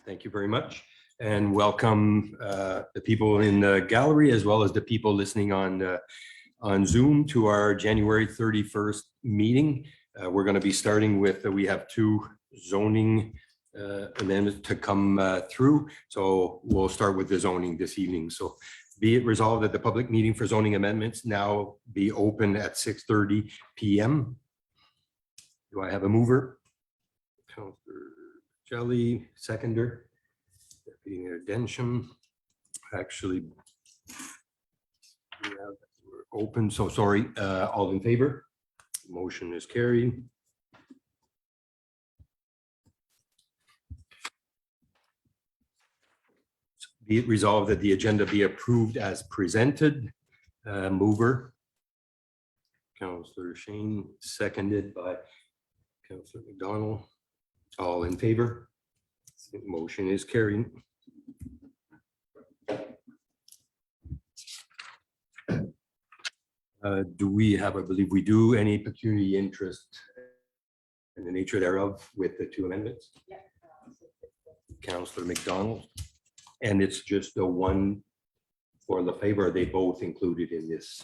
Thank you very much. And welcome the people in the gallery as well as the people listening on Zoom to our January 31st meeting. We're going to be starting with, we have two zoning amendments to come through. So we'll start with the zoning this evening. So be it resolved that the public meeting for zoning amendments now be open at 6:30 p.m. Do I have a mover? Councillor Jelly, seconder. Deputy Mayor Densham. Actually, we're open, so sorry. All in favor? Motion is carried. Be it resolved that the agenda be approved as presented. Mover, Councillor Shane, seconded by Councillor McDonald. All in favor? Motion is carried. Do we have, I believe we do, any pecuniary interest in the nature thereof with the two amendments? Yeah. Councillor McDonald. And it's just the one for Lefebvre, are they both included in this?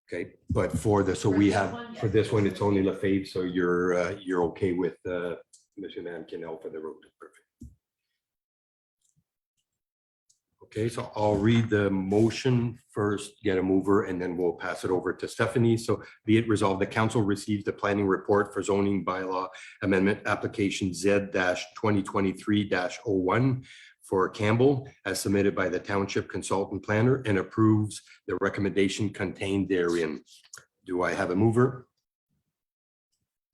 Okay, but for the, so we have, for this one, it's only Lefebvre, so you're okay with Mr. Mankinel for the road. Perfect. Okay, so I'll read the motion first, get a mover, and then we'll pass it over to Stephanie. So be it resolved, the council receives the planning report for zoning bylaw amendment application Z-2023-01 for Campbell as submitted by the township consultant planner and approves the recommendation contained therein. Do I have a mover?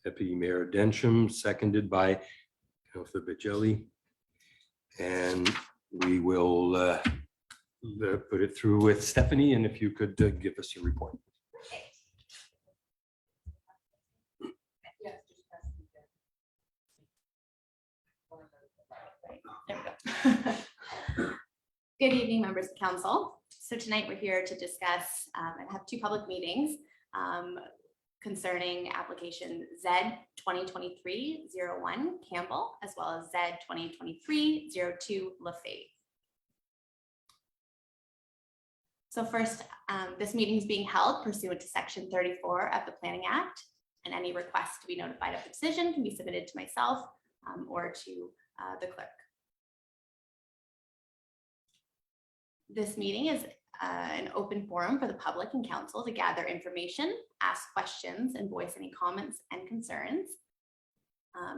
Deputy Mayor Densham, seconded by Councillor Bajelli. And we will put it through with Stephanie, and if you could give us your report. Good evening, members of council. So tonight we're here to discuss and have two public meetings concerning application Z-2023-01 Campbell, as well as Z-2023-02 Lefebvre. So first, this meeting is being held pursuant to Section 34 of the Planning Act, and any request to be notified of the decision can be submitted to myself or to the clerk. This meeting is an open forum for the public and council to gather information, ask questions, and voice any comments and concerns.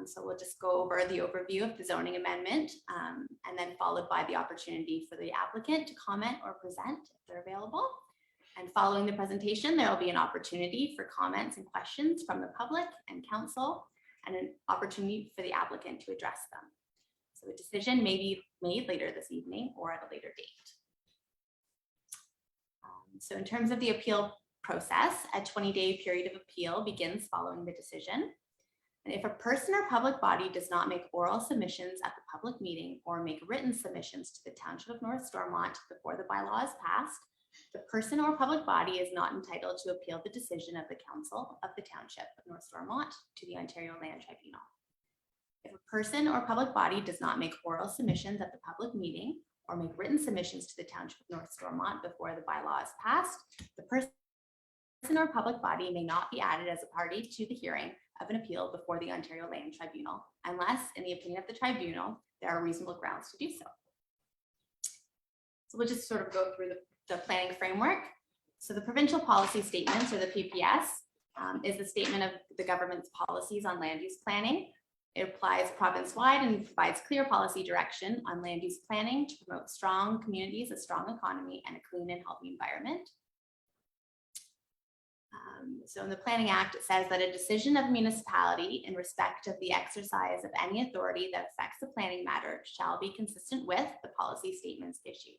So we'll just go over the overview of the zoning amendment and then followed by the opportunity for the applicant to comment or present if they're available. And following the presentation, there will be an opportunity for comments and questions from the public and council and an opportunity for the applicant to address them. So a decision may be made later this evening or at a later date. So in terms of the appeal process, a 20-day period of appeal begins following the decision. And if a person or public body does not make oral submissions at the public meeting or make written submissions to the Township of North Stormont before the bylaw is passed, the person or public body is not entitled to appeal the decision of the Council of the Township of North Stormont to the Ontario Land Tribunal. If a person or public body does not make oral submissions at the public meeting or make written submissions to the Township of North Stormont before the bylaw is passed, the person or public body may not be added as a party to the hearing of an appeal before the Ontario Land Tribunal, unless, in the opinion of the tribunal, there are reasonable grounds to do so. So we'll just sort of go through the planning framework. So the provincial policy statements, or the PPS, is the statement of the government's policies on land use planning. It applies province-wide and provides clear policy direction on land use planning to promote strong communities, a strong economy, and a clean and healthy environment. So in the Planning Act, it says that a decision of municipality in respect of the exercise of any authority that affects the planning matter shall be consistent with the policy statements issued.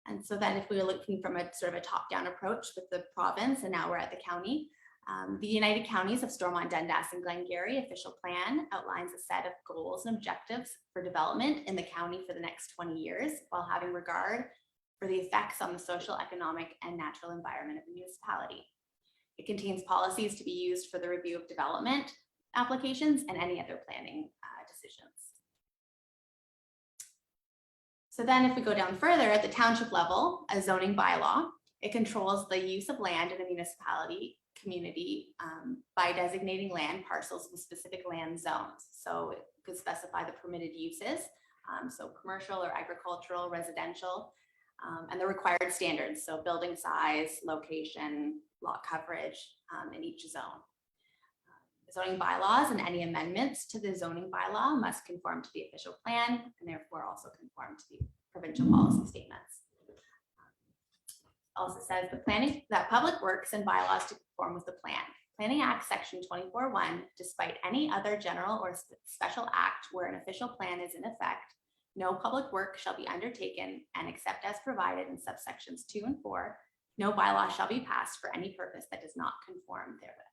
And so then if we were looking from a sort of a top-down approach with the province, and now we're at the county, the United Counties of Stormont, Dundas, and Glengarry official plan outlines a set of goals and objectives for development in the county for the next 20 years, while having regard for the effects on the social, economic, and natural environment of the municipality. It contains policies to be used for the review of development applications and any other planning decisions. So then if we go down further at the township level, a zoning bylaw, it controls the use of land in a municipality community by designating land parcels with specific land zones. So it could specify the permitted uses, so commercial or agricultural, residential, and the required standards. So building size, location, lot coverage in each zone. Zoning bylaws and any amendments to the zoning bylaw must conform to the official plan and therefore also conform to the provincial policy statements. Also says that public works and bylaws to conform with the plan. Planning Act Section 24(1), despite any other general or special act where an official plan is in effect, no public work shall be undertaken, and except as provided in subsections 2 and 4, no bylaw shall be passed for any purpose that does not conform therewith.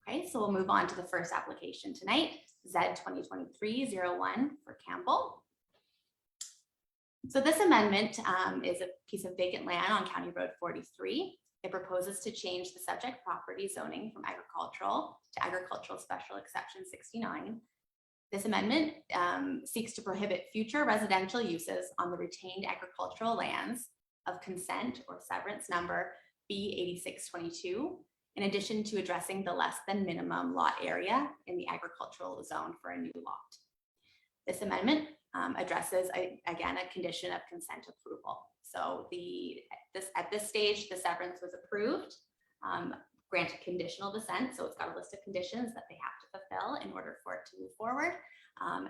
Okay, so we'll move on to the first application tonight, Z 2023-01 for Campbell. So this amendment is a piece of vacant land on County Road 43. It proposes to change the subject property zoning from agricultural to agricultural special exception 69. This amendment seeks to prohibit future residential uses on the retained agricultural lands of consent or severance number B8622, in addition to addressing the less than minimum lot area in the agricultural zone for a new lot. This amendment addresses, again, a condition of consent approval. So at this stage, the severance was approved, granted conditional descent. So it's got a list of conditions that they have to fulfill in order for it to move forward.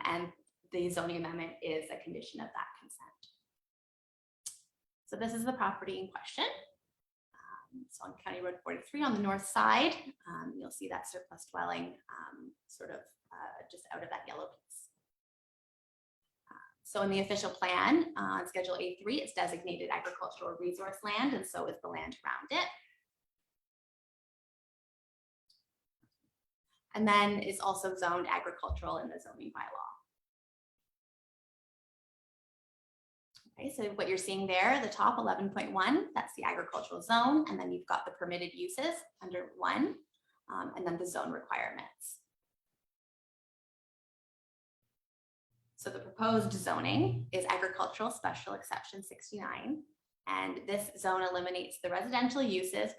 And the zoning amendment is a condition of that consent. So this is the property in question. So on County Road 43 on the north side, you'll see that surplus dwelling sort of just out of that yellow piece. So in the official plan on Schedule A3, it's designated agricultural resource land, and so is the land around it. And then it's also zoned agricultural in the zoning bylaw. Okay, so what you're seeing there, the top 11.1, that's the agricultural zone, and then you've got the permitted uses under 1, and then the zone requirements. So the proposed zoning is agricultural special exception 69, and this zone eliminates the residential uses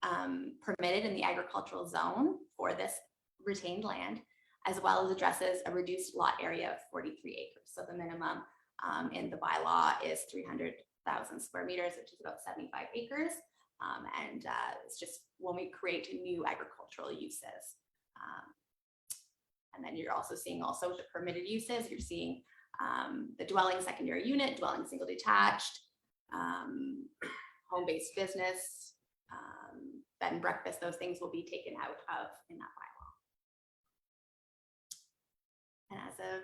permitted in the agricultural zone for this retained land, as well as addresses a reduced lot area of 43 acres. So the minimum in the bylaw is 300,000 square meters, which is about 75 acres. And it's just when we create new agricultural uses. And then you're also seeing the permitted uses. You're seeing the dwelling secondary unit, dwelling single detached, home-based business, bed and breakfast. Those things will be taken out of in that bylaw. And as of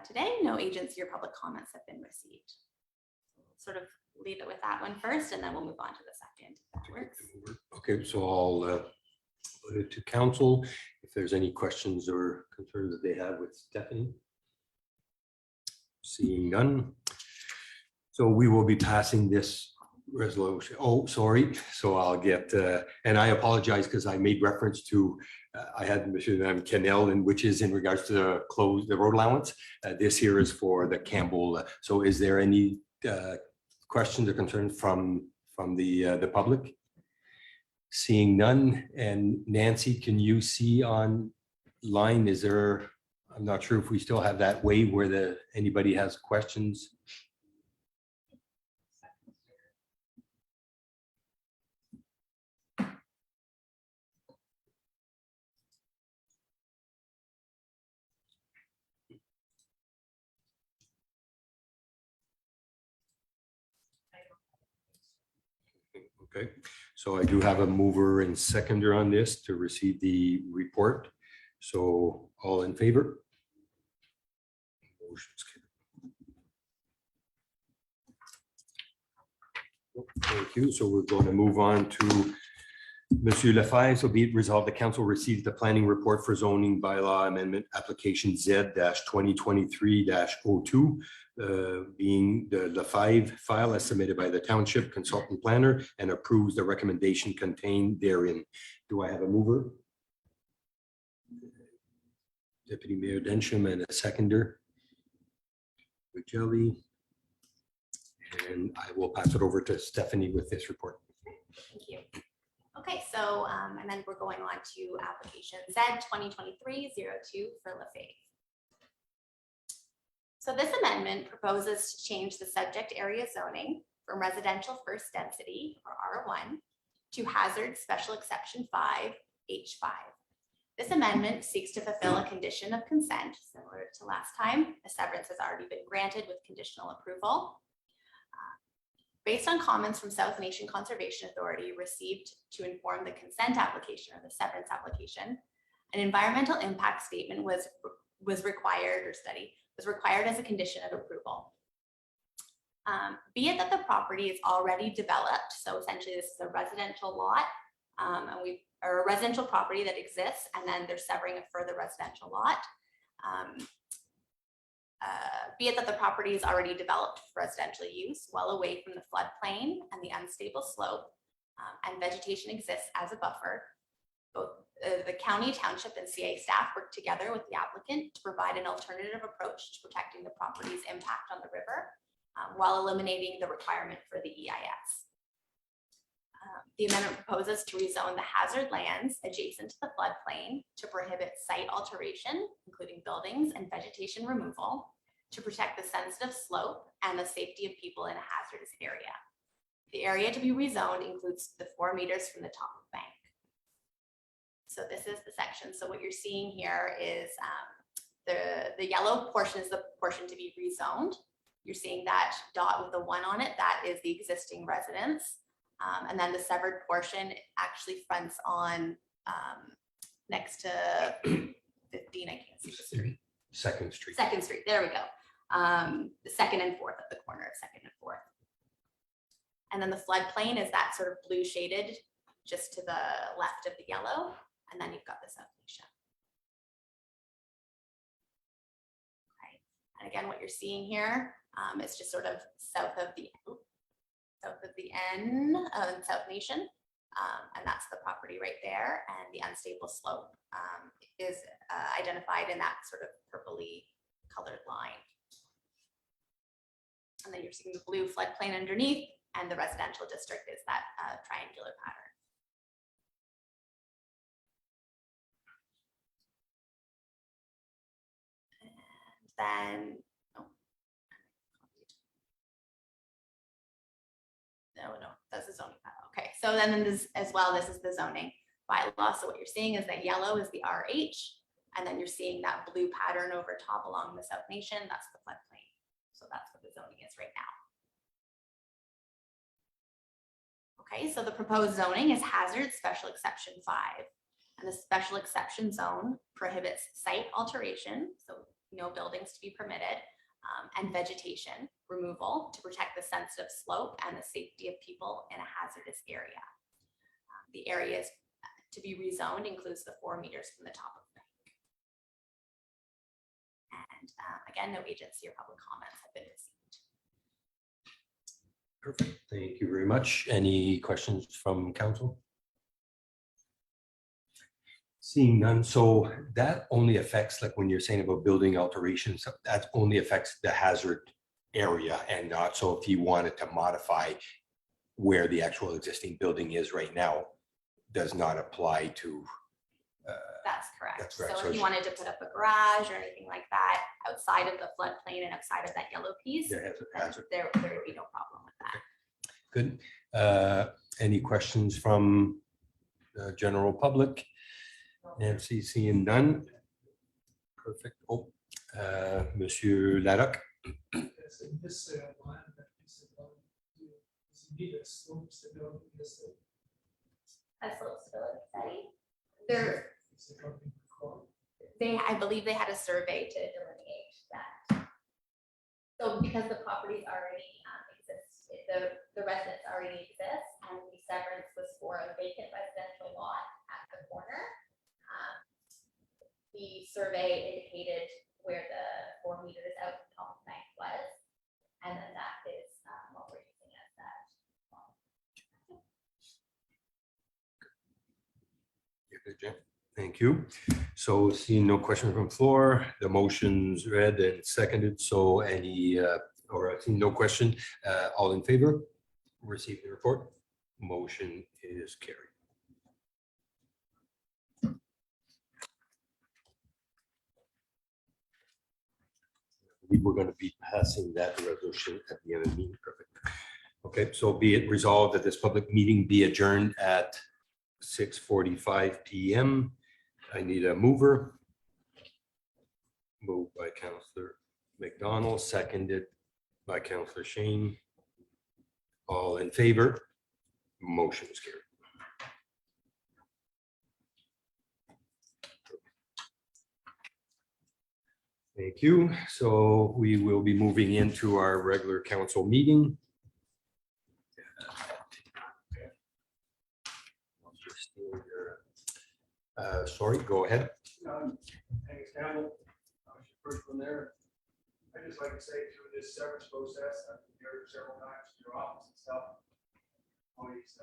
today, no agency or public comments have been received. Sort of leave it with that one first, and then we'll move on to the second, if that works. Okay, so I'll put it to council if there's any questions or concerns that they have with Stephanie. Seeing none. So we will be passing this resolution. Oh, sorry. So I'll get, and I apologize because I made reference to, I had Mr. Kennel, and which is in regards to the road allowance. This here is for the Campbell. So is there any questions or concerns from the public? Seeing none. And Nancy, can you see online? Is there, I'm not sure if we still have that way where anybody has questions. Okay, so I do have a mover and seconder on this to receive the report. So all in favor? Motion's carried. Thank you. So we're going to move on to Monsieur Lefebvre. So be it resolved, the council receives the planning report for zoning bylaw amendment application Z-2023-02 being the 5 file as submitted by the township consultant planner and approves the recommendation contained therein. Do I have a mover? Deputy Mayor Densham and a seconder. Jelly. And I will pass it over to Stephanie with this report. Thank you. Okay, so, and then we're going on to application Z 2023-02 for LaFave. So this amendment proposes to change the subject area zoning from residential first density, or R1, to hazard special exception 5, H5. This amendment seeks to fulfill a condition of consent, similar to last time. A severance has already been granted with conditional approval. Based on comments from South Nation Conservation Authority received to inform the consent application or the severance application, an environmental impact statement was required, or study was required as a condition of approval. Be it that the property is already developed, so essentially this is a residential lot, or a residential property that exists, and then they're severing a further residential lot. Be it that the property is already developed for residential use, well away from the floodplain and the unstable slope, and vegetation exists as a buffer. Both the county, township, and CA staff work together with the applicant to provide an alternative approach to protecting the property's impact on the river, while eliminating the requirement for the EIS. The amendment proposes to rezone the hazard lands adjacent to the floodplain to prohibit site alteration, including buildings and vegetation removal, to protect the sensitive slope and the safety of people in a hazardous area. The area to be rezoned includes the 4 meters from the top of the bank. So this is the section. So what you're seeing here is the yellow portion is the portion to be rezoned. You're seeing that dot with the 1 on it, that is the existing residence. And then the severed portion actually fronts on next to 15, I can't see the street. Second Street. Second Street, there we go. The 2nd and 4th at the corner of 2nd and 4th. And then the floodplain is that sort of blue shaded just to the left of the yellow. And then you've got the South Nation. Okay. And again, what you're seeing here is just sort of south of the N of South Nation. And that's the property right there. And the unstable slope is identified in that sort of purpley colored line. And then you're seeing the blue floodplain underneath, and the residential district is that triangular pattern. And then, no, that's the zoning bylaw. Okay, so then this as well, this is the zoning bylaw. So what you're seeing is that yellow is the RH, and then you're seeing that blue pattern over top along the South Nation, that's the floodplain. So that's what the zoning is right now. Okay, so the proposed zoning is hazard special exception 5. And the special exception zone prohibits site alteration, so no buildings to be permitted, and vegetation removal to protect the sensitive slope and the safety of people in a hazardous area. The areas to be rezoned includes the 4 meters from the top of the bank. And again, no agency or public comments have been received. Perfect. Thank you very much. Any questions from council? Seeing none. So that only affects, like when you're saying about building alterations, that only affects the hazard area and not. So if you wanted to modify where the actual existing building is right now, does not apply to. That's correct. That's correct. So if you wanted to put up a garage or anything like that outside of the floodplain and outside of that yellow piece, There would be no problem with that. Good. Any questions from the general public? Nancy, seeing none. Perfect. Oh, Monsieur Larocque. Yes, in this line that is about is indeed a slope stability. A slope stability study. Is it something called? I believe they had a survey to delineate that. So because the properties already exist, the residence already exists, and the severance was for a vacant residential lot at the corner. The survey indicated where the 4 meters out from the top of the bank was, good, Jim. Thank you. So seeing no question from floor, the motion's read and seconded. So any, or seeing no question, all in favor? Receive the report. Motion is carried. We're going to be passing that resolution at the end of the meeting. Perfect. Okay, so be it resolved that this public meeting be adjourned at 6:45 PM. I need a mover. Moved by Councillor McDonald, seconded by Councillor Shane. All in favor? Motion is carried. Thank you. So we will be moving into our regular council meeting. Sorry, go ahead. Thanks, Campbell. First one there. I just like to say through this severance process, I've been here several times to your office and stuff. Always.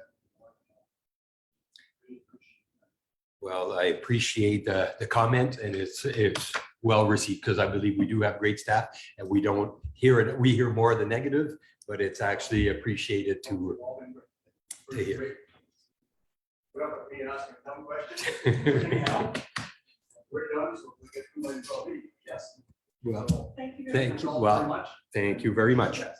Well, I appreciate the comment, and it's well received, because I believe we do have great staff and we don't hear it. We hear more of the negative, but it's actually appreciated to hear. Well, me asking a dumb question. Anyhow, we're done, so we get to my probably, yes. Well, Thank you. thank you. Very Well, much. thank you very much. Yes.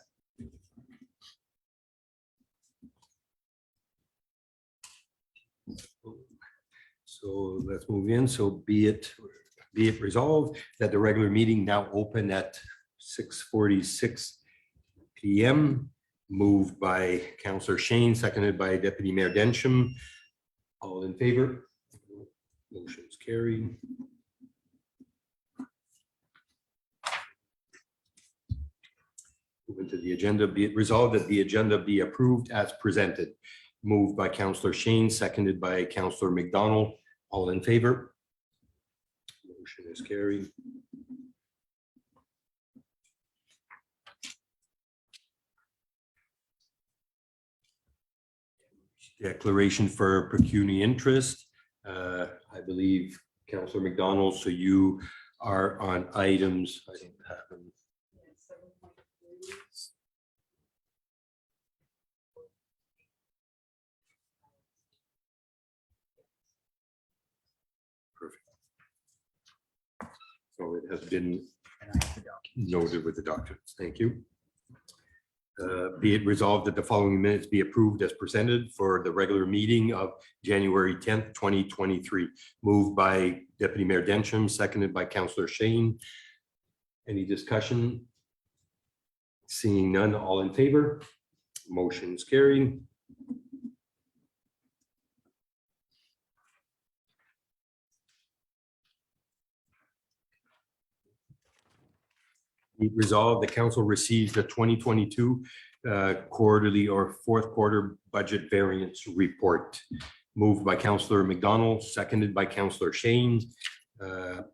So let's move in. So be it resolved that the regular meeting now open at 6:46 PM. Moved by Councillor Shane, seconded by Deputy Mayor Densham. All in favor? Motion is carried. Moving to the agenda, be it resolved that the agenda be approved as presented. Moved by Councillor Shane, seconded by Councillor McDonald. All in favor? Motion is carried. Declaration for pecuniary interest. I believe Councillor McDonald, so you are on items, I don't have them. Perfect. So it has been noted with the documents. Thank you. Be it resolved that the following minutes be approved as presented for the regular meeting of January 10th, 2023. Moved by Deputy Mayor Densham, seconded by Councillor Shane. Any discussion? Seeing none, all in favor? Motion's carried. Be it resolved, the council receives the 2022 quarterly or fourth quarter budget variance report. Moved by Councillor McDonald, seconded by Councillor Shane. So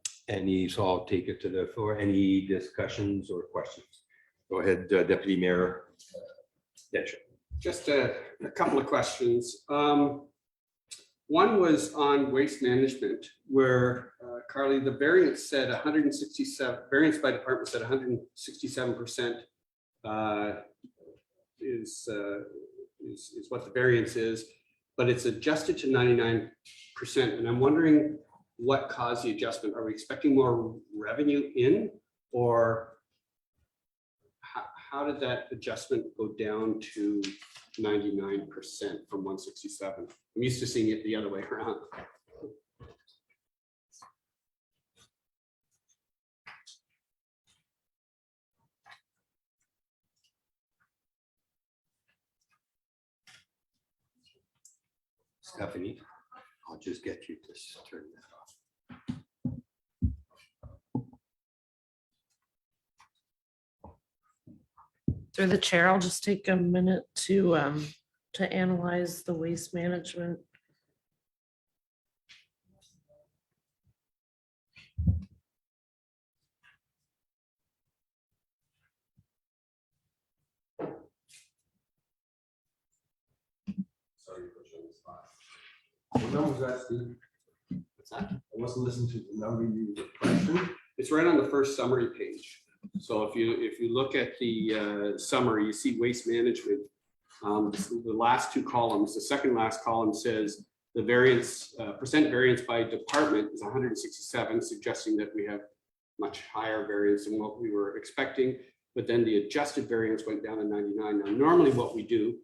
I'll take it to the floor. Any discussions or questions? Go ahead, Deputy Mayor Densham. Just a couple of questions. One was on waste management, where Carly, the variance said 167, variance by department said 167% is what the variance is, but it's adjusted to 99%. And I'm wondering what caused the adjustment. Are we expecting more revenue in, or how did that adjustment go down to 99% from 167? I'm used to seeing it the other way around. Stephanie, I'll just get you to turn that off. Through the chair, I'll just take a minute to analyze the waste management. Sorry for showing the spot. What number was that, Steve? What's that? I wasn't listening to the number you questioned. It's right on the first summary page. So if you look at the summary, you see waste management. The last two columns, the second last column says the variance, percent variance by department is 167, suggesting that we have much higher variance than what we were expecting. But then the adjusted variance went down to 99. Now, normally what we do,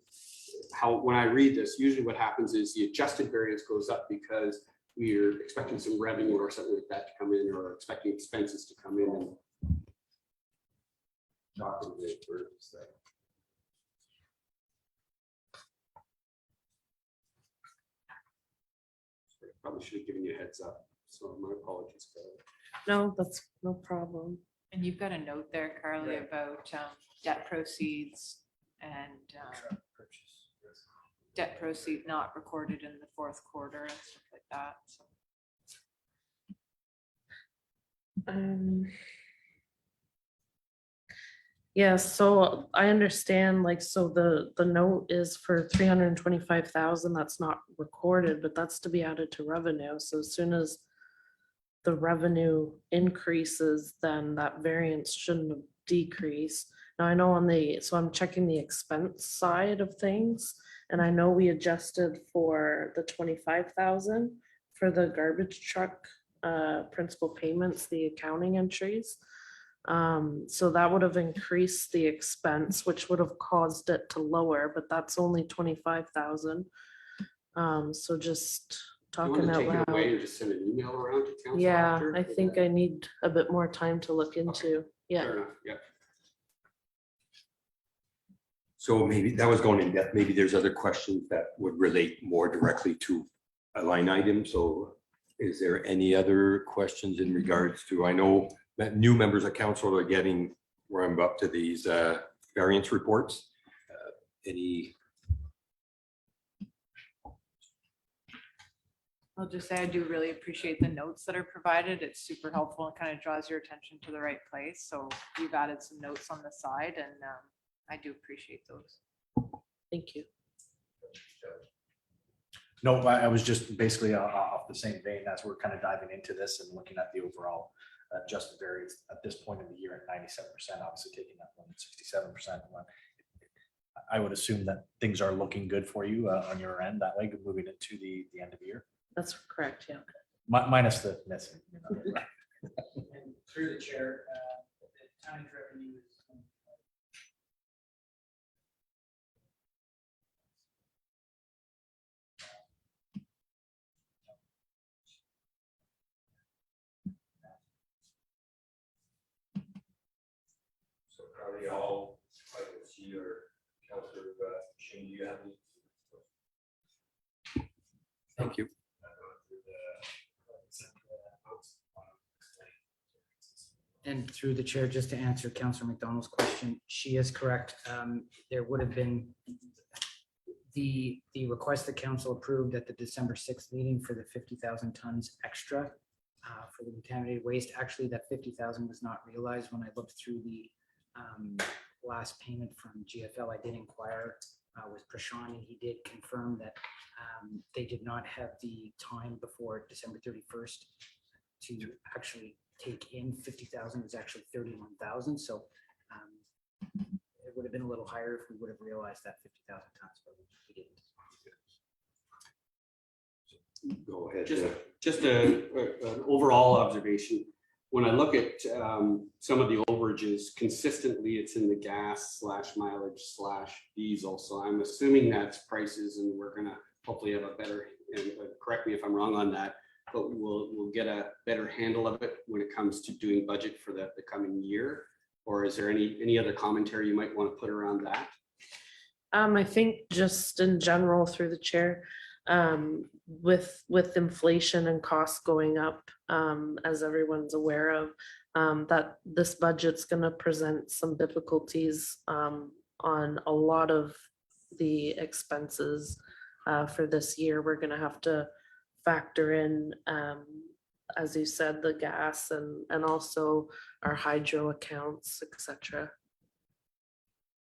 when I read this, usually what happens is the adjusted variance goes up because we're expecting some revenue or something like that to come in, or expecting expenses to come in. And Talking to the first thing. probably should have given you a heads up. So my apologies. No, that's no problem. And you've got a note there, Carly, about debt proceeds and debt proceed not recorded in the fourth quarter and stuff like that. So Yeah, so I understand, like, so the note is for 325,000, that's not recorded, but that's to be added to revenue. So as soon as the revenue increases, then that variance shouldn't decrease. Now I know so I'm checking the expense side of things, and I know we adjusted for the 25,000 for the garbage truck principal payments, the accounting entries. So that would have increased the expense, which would have caused it to lower, but that's only 25,000. So just You want talking to out take it away loud. and just send an email around to council? Yeah, after? I think I need a bit more time to look into. Yeah, Fair enough, yeah. So maybe that was going in depth. Maybe there's other questions that would relate more directly to a line item. So is there any other questions in regards to, I know that new members of council are getting, where I'm up to these variance reports. Any? I'll just say I do really appreciate the notes that are provided. It's super helpful and kind of draws your attention to the right place. So you've added some notes on the side, and I do appreciate those. thank you. No, I was just basically off the same vein as we're kind of diving into this and looking at the overall adjusted variance at this point in the year at 97%, obviously taking that one 67%. I would assume that things are looking good for you on your end that way, moving into the end of the year, That's correct, yeah. minus the missing. And through the chair, the tonnage revenue is. So probably all, I can see your Councillor Shane, do you have any? Thank you. And through the chair, just to answer Councillor McDonald's question, she is correct. There would have been the request that council approved at the December 6th meeting for the 50,000 tons extra for the contaminated waste. Actually, that 50,000 was not realized. When I looked through the last payment from GFL, I did inquire with Prashant, and he did confirm that they did not have the time before December 31st to actually take in 50,000. It was actually 31,000. So it would have been a little higher if we would have realized that 50,000 tons, but we didn't. Go ahead. Just an overall observation. When I look at some of the overages, consistently it's in the gas / mileage / diesel. So I'm assuming that's prices, and we're gonna hopefully have a better, and correct me if I'm wrong on that, but we'll get a better handle of it when it comes to doing budget for the coming year. Or is there any other commentary you might want to put around that? I think just in general through the chair, with inflation and costs going up, as everyone's aware of, that this budget's gonna present some difficulties on a lot of the expenses for this year. We're gonna have to factor in, as you said, the gas and also our hydro accounts, etc.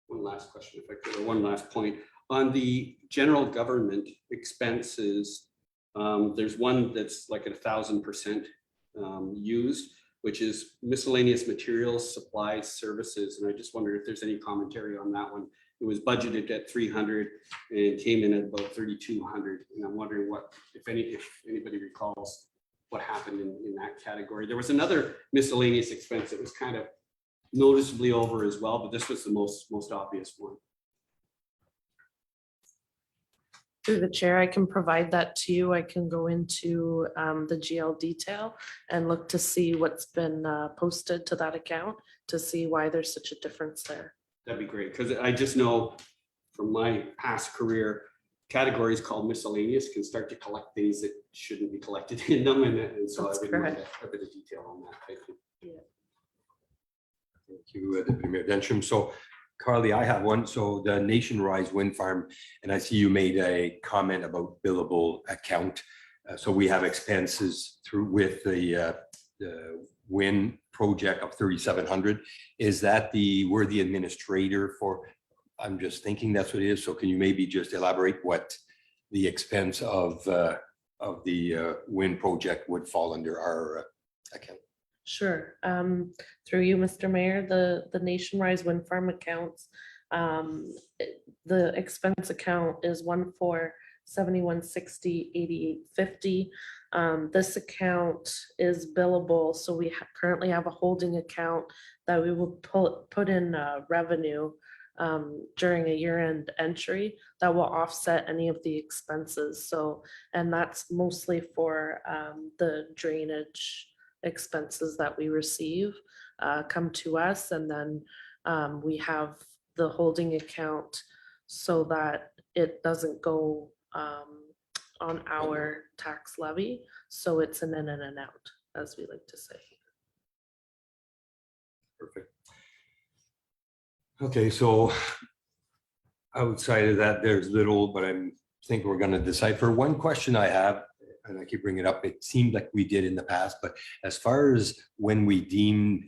One last question, if I could, or one last point. On the general government expenses, There's one that's like 1,000% used, which is miscellaneous materials, supplies, services. And I just wondered if there's any commentary on that one. It was budgeted at 300 and came in at about 3,200. And I'm wondering if anybody recalls what happened in that category. There was another miscellaneous expense that was kind of noticeably over as well, but this was the most obvious one. Through the chair, I can provide that to you. I can go into the GL detail and look to see what's been posted to that account to see why there's such a difference there. That'd be great, because I just know from my past career, categories called miscellaneous can start to collect things that shouldn't be collected in them, and so That's I would like correct. a bit of detail on that. Thank you. Thank you, Deputy Mayor Densham. So Carly, I have one. So the Nationwide Wind Farm, and I see you made a comment about billable account. So we have expenses through with the wind project of 3,700. Is that we're the administrator for, I'm just thinking that's what it is. So can you maybe just elaborate what the expense of the wind project would fall under our account? Sure. Through you, Mr. Mayor, the Nationwide Wind Farm accounts, the expense account is 1,471,60,8850. This account is billable, so we currently have a holding account that we will put in revenue during a year-end entry that will offset any of the expenses. So, and that's mostly for the drainage expenses that we receive come to us, and then we have the holding account so that it doesn't go on our tax levy. So it's an in and an out, as we like to say. Perfect. Okay, so outside of that, there's little, but I think we're going to decipher. One question I have, and I keep bringing it up, it seemed like we did in the past, but as far as when we deem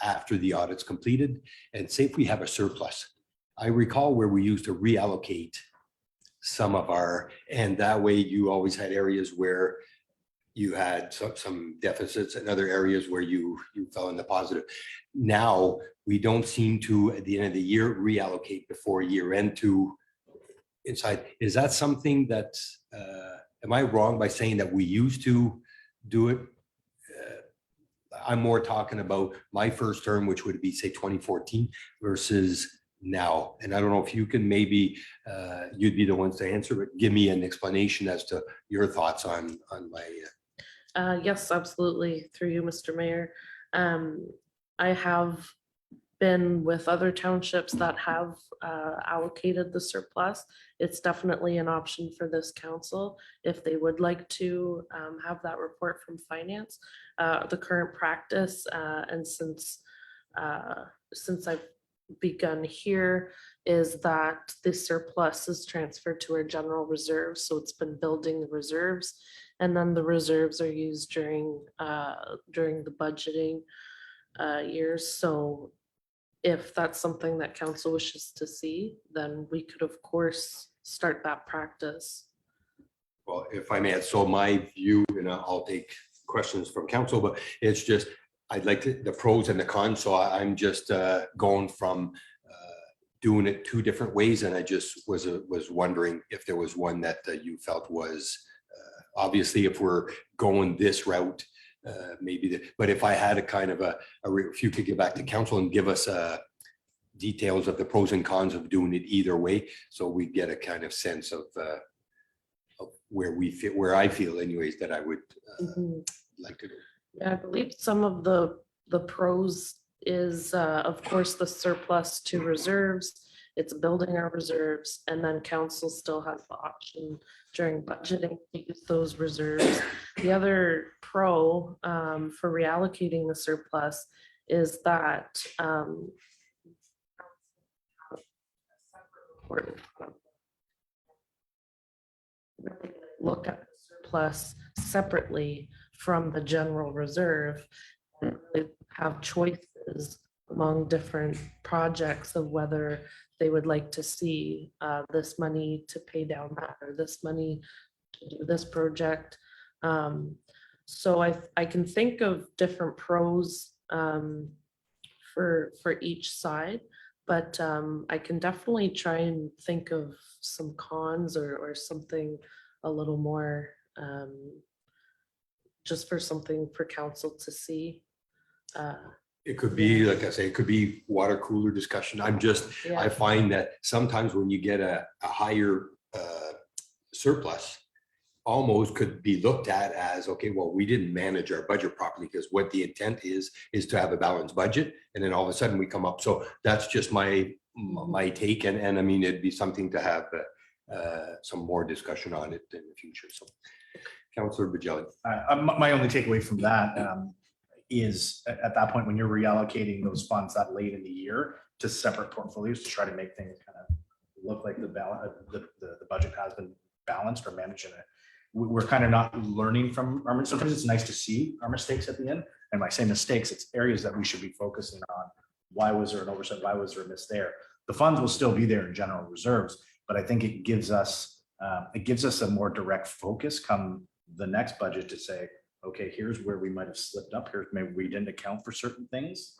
after the audit's completed, and say if we have a surplus, I recall where we used to reallocate some of and that way you always had areas where you had some deficits and other areas where you fell in the positive. Now, we don't seem to, at the end of the year, reallocate before year end to inside. Is that something that, am I wrong by saying that we used to do it? I'm more talking about my first term, which would be say 2014 versus now. And I don't know if you can maybe, you'd be the ones to answer, but give me an explanation as to your thoughts on my. Yes, absolutely. Through you, Mr. Mayor. I have been with other townships that have allocated the surplus. It's definitely an option for this council if they would like to have that report from finance. The current practice, and since I've begun here, is that the surplus is transferred to our general reserves. So it's been building the reserves, and then the reserves are used during the budgeting years. So if that's something that council wishes to see, then we could of course start that practice. Well, if I may add, so my view, and I'll take questions from council, but it's just, I'd like the pros and the cons. So I'm just going from doing it two different ways. And I just was wondering if there was one that you felt was, obviously, if we're going this route, maybe, but if I had a kind of if you could get back to council and give us details of the pros and cons of doing it either way, so we get a kind of sense of where we fit, where I feel anyways, that I would like to go. Yeah, I believe some of the pros is, of course, the surplus to reserves. It's building our reserves, and then council still has the option during budgeting to use those reserves. The other pro for reallocating the surplus is that look at the surplus separately from the general reserve and really have choices among different projects of whether they would like to see this money to pay down that or this money to do this project. So I can think of different pros for each side, but I can definitely try and think of some cons or something a little more just for something for council to see. It could be, like I say, it could be water cooler discussion. I Yeah, find that sometimes when you get a higher surplus, almost could be looked at as, okay, well, we didn't manage our budget properly, because what the intent is to have a balanced budget. And then all of a sudden we come up. So that's just my take. And I mean, it'd be something to have some more discussion on it in the future. So Councillor Bajelli. My only takeaway from that is at that point, when you're reallocating those funds that late in the year to separate portfolios to try to make things kind of look like the budget has been balanced or managed in it. We're kind of not learning from our, sometimes it's nice to see our mistakes at the end. And when I say mistakes, it's areas that we should be focusing on. Why was there an oversight? Why was there a miss there? The funds will still be there in general reserves, but I think it gives us a more direct focus come the next budget to say, okay, here's where we might have slipped up. Here's maybe we didn't account for certain things,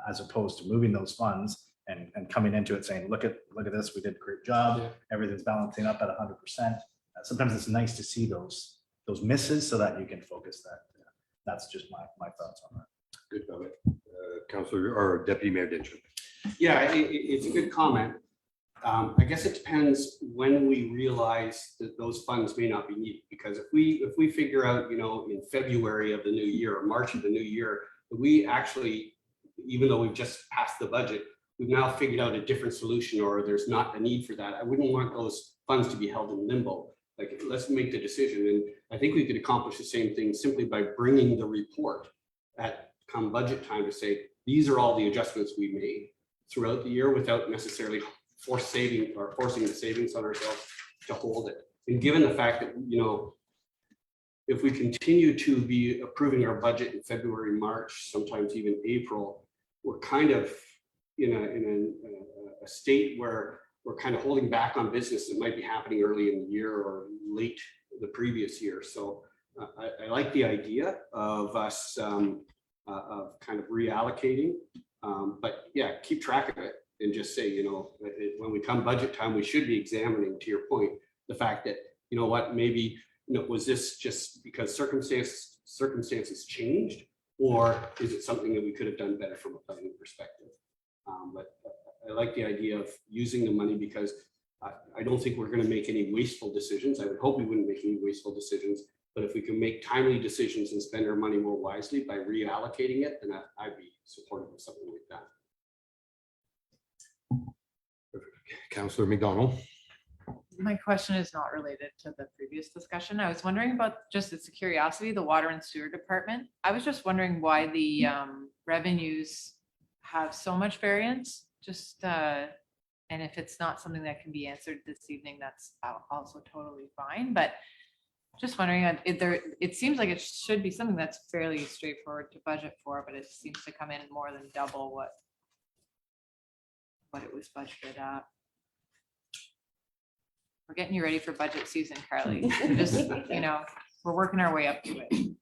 as opposed to moving those funds and coming into it saying, look at this, we did a great job. Yeah. Everything's balancing up at 100%. Sometimes it's nice to see those misses so that you can focus that. That's just my thoughts on that. Good comment. Councillor or Deputy Mayor Dinchuk. Yeah, it's a good comment. I guess it depends when we realize that those funds may not be needed, because if we figure out, in February of the new year or March of the new year, that we actually, even though we've just passed the budget, we've now figured out a different solution, or there's not a need for that. I wouldn't want those funds to be held in limbo. Like, let's make the decision. And I think we could accomplish the same thing simply by bringing the report at come budget time to say, these are all the adjustments we made throughout the year without necessarily forcing the savings on ourselves to hold it. And given the fact that, if we continue to be approving our budget in February, March, sometimes even April, we're kind of in a state where we're kind of holding back on business that might be happening early in the year or late the previous year. So I like the idea of us of kind of reallocating, but yeah, keep track of it and just say, when we come budget time, we should be examining, to your point, the fact that, maybe, was this just because circumstances changed, or is it something that we could have done better from a planning perspective? But I like the idea of using the money, because I don't think we're going to make any wasteful decisions. I would hope we wouldn't make any wasteful decisions, but if we can make timely decisions and spend our money more wisely by reallocating it, then I'd be supportive of something like that. Councillor McDonald. My question is not related to the previous discussion. I was wondering about, just it's a curiosity, the water and sewer department. I was just wondering why the revenues have so much variance, and if it's not something that can be answered this evening, that's also totally fine. But just wondering, it seems like it should be something that's fairly straightforward to budget for, but it seems to come in more than double what it was budgeted at. We're getting you ready for budget season, Carly. We're just, we're working our way up to it. Do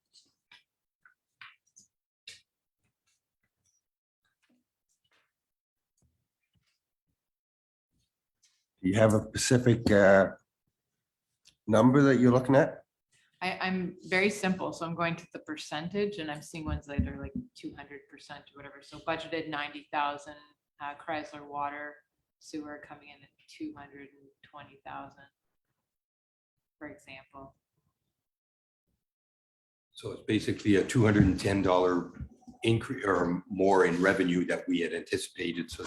you have a specific number that you're looking at? I'm very simple, so I'm going to the percentage, and I'm seeing ones that are like 200% or whatever. So budgeted 90,000, Chrysler Water Sewer coming in at 220,000, for example. So it's basically a $210 increase or more in revenue that we had anticipated. So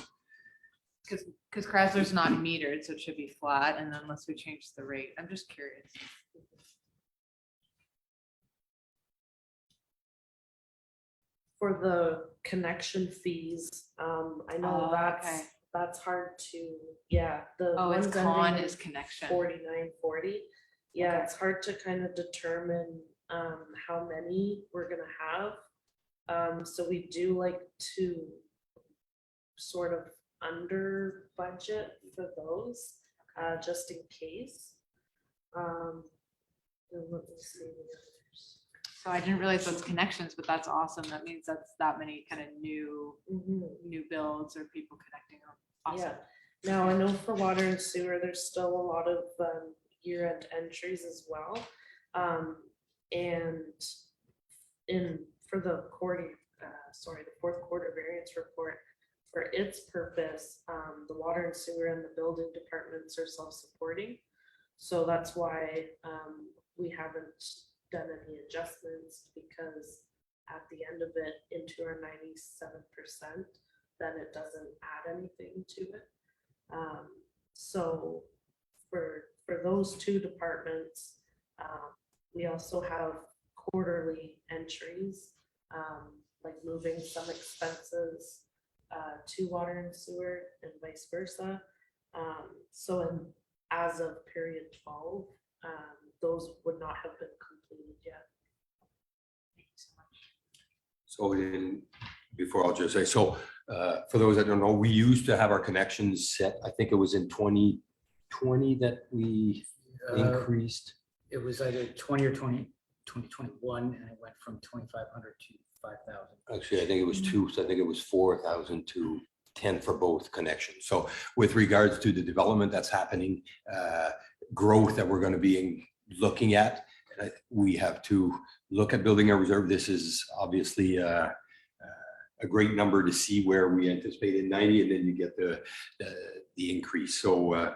Because Chrysler's not metered, so it should be flat, and unless we change the rate, I'm just curious. for the connection fees, I know Oh, okay. that's hard to, yeah, the Oh, it's ones con ending is in connection. 4940. Yeah, Okay. it's hard to kind of determine how many we're gonna have. So we do like to sort of under budget for those, just in case. Let me see the others. So I didn't realize that's connections, but that's awesome. That means that's that many kind of new builds or people connecting on. Awesome. Yeah. Now, I know for water and sewer, there's still a lot of year-end entries as well. And for the fourth quarter variance report, for its purpose, the water and sewer and the building departments are self-supporting. So that's why we haven't done any adjustments, because at the end of it, into our 97%, then it doesn't add anything to it. So for those two departments, we also have quarterly entries, like moving some expenses to water and sewer and vice versa. As of period 12, those would not have been completed yet. Thank you so much. So then, before I'll just say, so for those that don't know, we used to have our connections set, I think it was in 2020 that we increased. It was either 2021, and it went from 2,500 to 5,000. Actually, I think it was two, so I think it was 4,000 to 10 for both connections. So with regards to the development that's happening, growth that we're going to be looking at, we have to look at building a reserve. This is obviously a great number to see where we anticipated 90, and then you get the increase. So,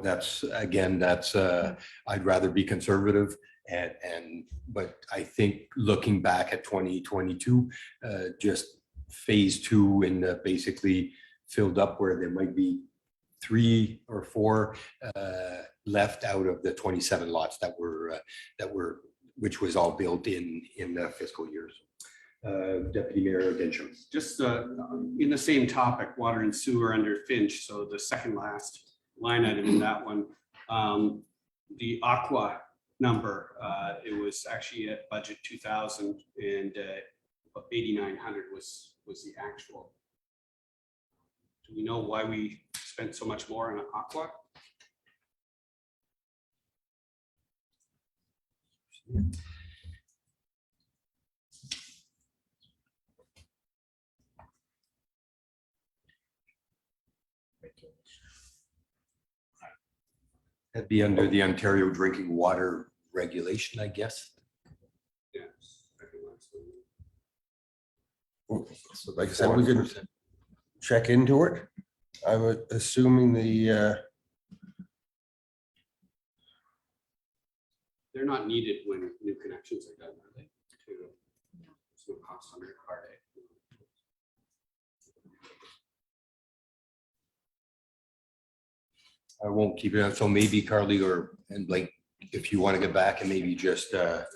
that's I'd rather be conservative. But I think looking back at 2022, just phase two and basically filled up where there might be 3 or 4 left out of the 27 lots which was all built in the fiscal years. Deputy Mayor Densham. Just in the same topic, water and sewer under Finch, so the second last line item in that one, the Aqua number, it was actually at budget 2,000, and 8,900 was the actual. Do we know why we spent so much more on Aqua? That'd be under the Ontario Drinking Water Regulation, I guess. Yeah. second last one. So like I said, we could check into it. I'm assuming They're not needed when new connections are done, are they? There's no cost on their part. I won't keep it on. So maybe Carly and Blake, if you want to get back and maybe just put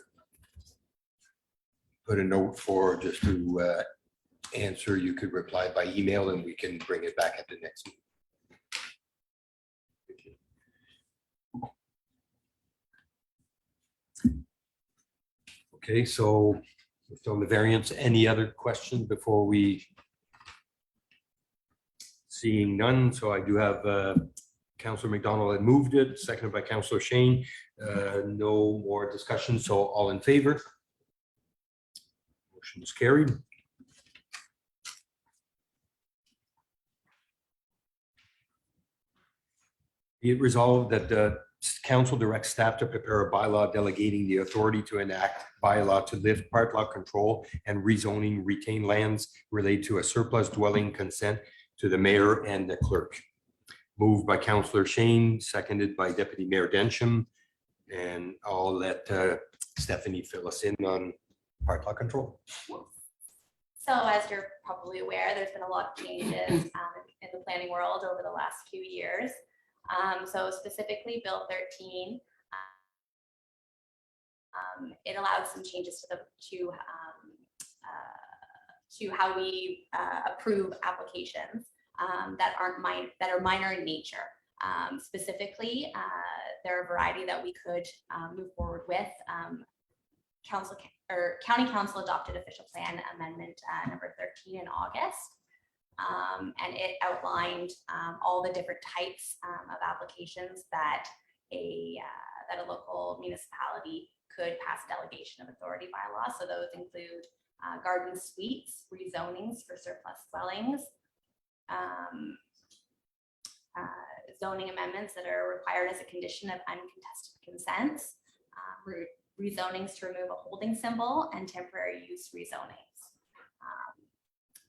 a note for just to answer, you could reply by email and we can bring it back at the next meeting. Okay, so on the variance, any other questions before we? Seeing none, so I do have Councillor McDonald had moved it, seconded by Councillor Shane. No more discussion, so all in favor? Motion is carried. Be it resolved that the council directs staff to prepare a bylaw delegating the authority to enact bylaw to lift part-lot control and rezoning retained lands related to a surplus dwelling consent to the mayor and the clerk. Moved by Councillor Shane, seconded by Deputy Mayor Densham, and I'll let Stephanie fill us in on part-lot control. So as you're probably aware, there's been a lot of changes in the planning world over the last few years. So specifically Bill 13, it allowed some changes to how we approve applications that are minor in nature. Specifically, there are a variety that we could move forward with. County Council adopted official plan amendment number 13 in August. And it outlined all the different types of applications that that a local municipality could pass delegation of authority bylaws. So those include garden suites, rezonings for surplus dwellings, zoning amendments that are required as a condition of uncontested consents, rezonings to remove a holding symbol, and temporary use rezonings.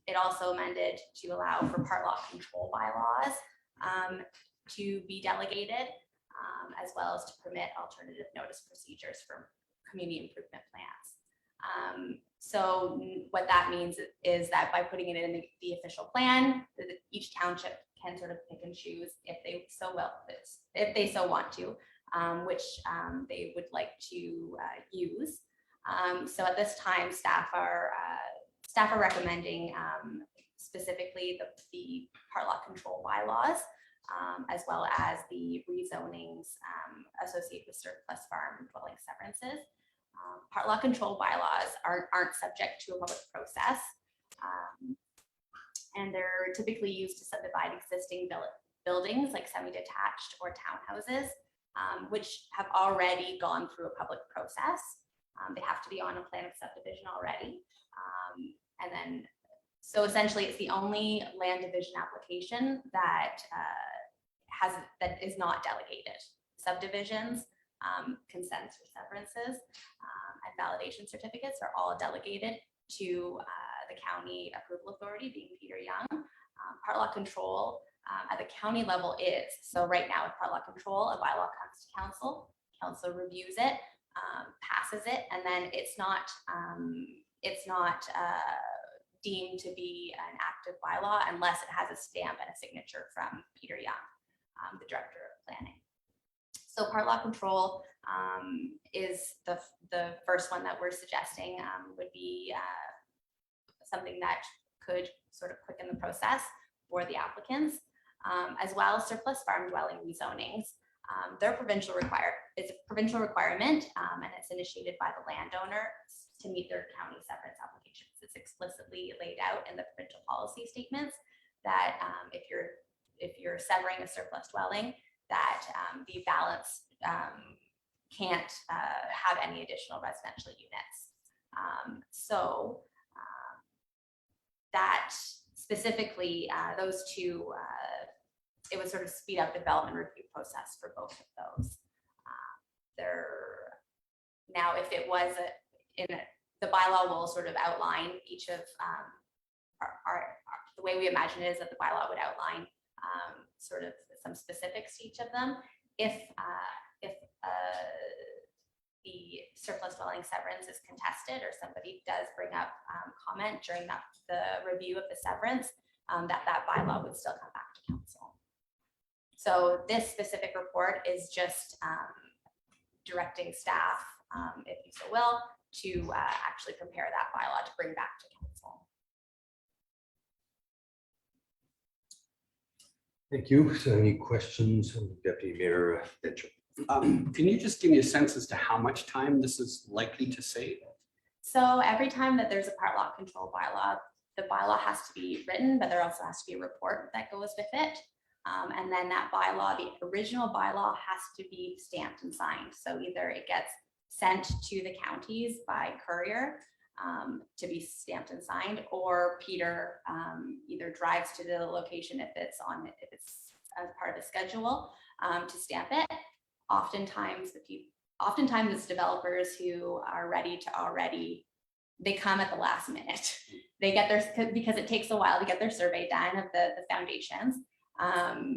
It also amended to allow for part lot control bylaws to be delegated, as well as to permit alternative notice procedures for community improvement plans. So what that means is that by putting it in the official plan, each township can sort of pick and choose if they so want to, which they would like to use. So at this time, staff are recommending specifically the part lot control bylaws, as well as the rezonings associated with surplus farm dwelling severances. Part lot control bylaws aren't subject to a public process, and they're typically used to subdivide existing buildings like semi-detached or townhouses, which have already gone through a public process. They have to be on a plan of subdivision already. And then, so essentially it's the only land division application that is not delegated. Subdivisions, consents or severances, and validation certificates are all delegated to the county approval authority, being Peter Young. Part lot control at the county level is, so right now with part lot control, a bylaw comes to council reviews it, passes it, and then it's not deemed to be an active bylaw unless it has a stamp and a signature from Peter Young, the director of planning. So part lot control is the first one that we're suggesting would be something that could sort of quicken the process for the applicants, as well as surplus farm dwelling rezonings. They're provincial required. It's a provincial requirement, and it's initiated by the landowner to meet their county severance applications. It's explicitly laid out in the provincial policy statements that if you're severing a surplus dwelling, that the balance can't have any additional residential units. So that specifically, those two, it would sort of speed up the development review process for both of those. Now, if it was the bylaw will sort of outline each of the way we imagine it is that the bylaw would outline sort of some specifics to each of them. If the surplus dwelling severance is contested or somebody does bring up comment during the review of the severance, that bylaw would still come back to council. So this specific report is just directing staff, if you so will, to actually prepare that bylaw to bring back to council. Thank you. So any questions from Deputy Mayor Mitchell? Can you just give me a sense as to how much time this is likely to save? So every time that there's a part lot control bylaw, the bylaw has to be written, but there also has to be a report that goes with it. And then that bylaw, the original bylaw, has to be stamped and signed. So either it gets sent to the counties by courier to be stamped and signed, or Peter either drives to the location if it's as part of a schedule to stamp it. Oftentimes it's developers who are ready to already, they come at the last minute. They get their, because it takes a while to get their survey done of the foundations.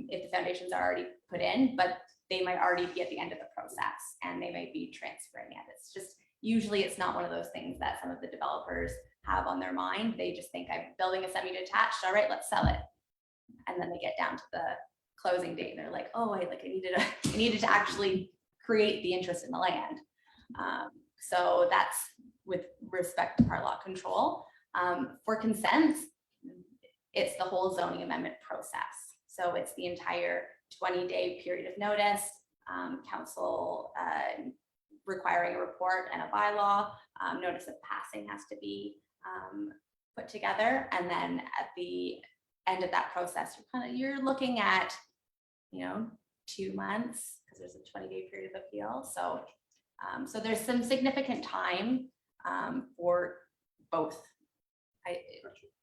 If the foundations are already put in, but they might already be at the end of the process and they might be transferring it. It's just, usually it's not one of those things that some of the developers have on their mind. They just think, I'm building a semi-detached, all right, let's sell it. And then they get down to the closing date and they're like, oh, I needed to actually create the interest in the land. So that's with respect to part lot control. For consents, it's the whole zoning amendment process. So it's the entire 20-day period of notice, council requiring a report and a bylaw, notice of passing has to be put together. And then at the end of that process, you're looking at, 2 months, because there's a 20-day period of appeal. So, so there's some significant time for both,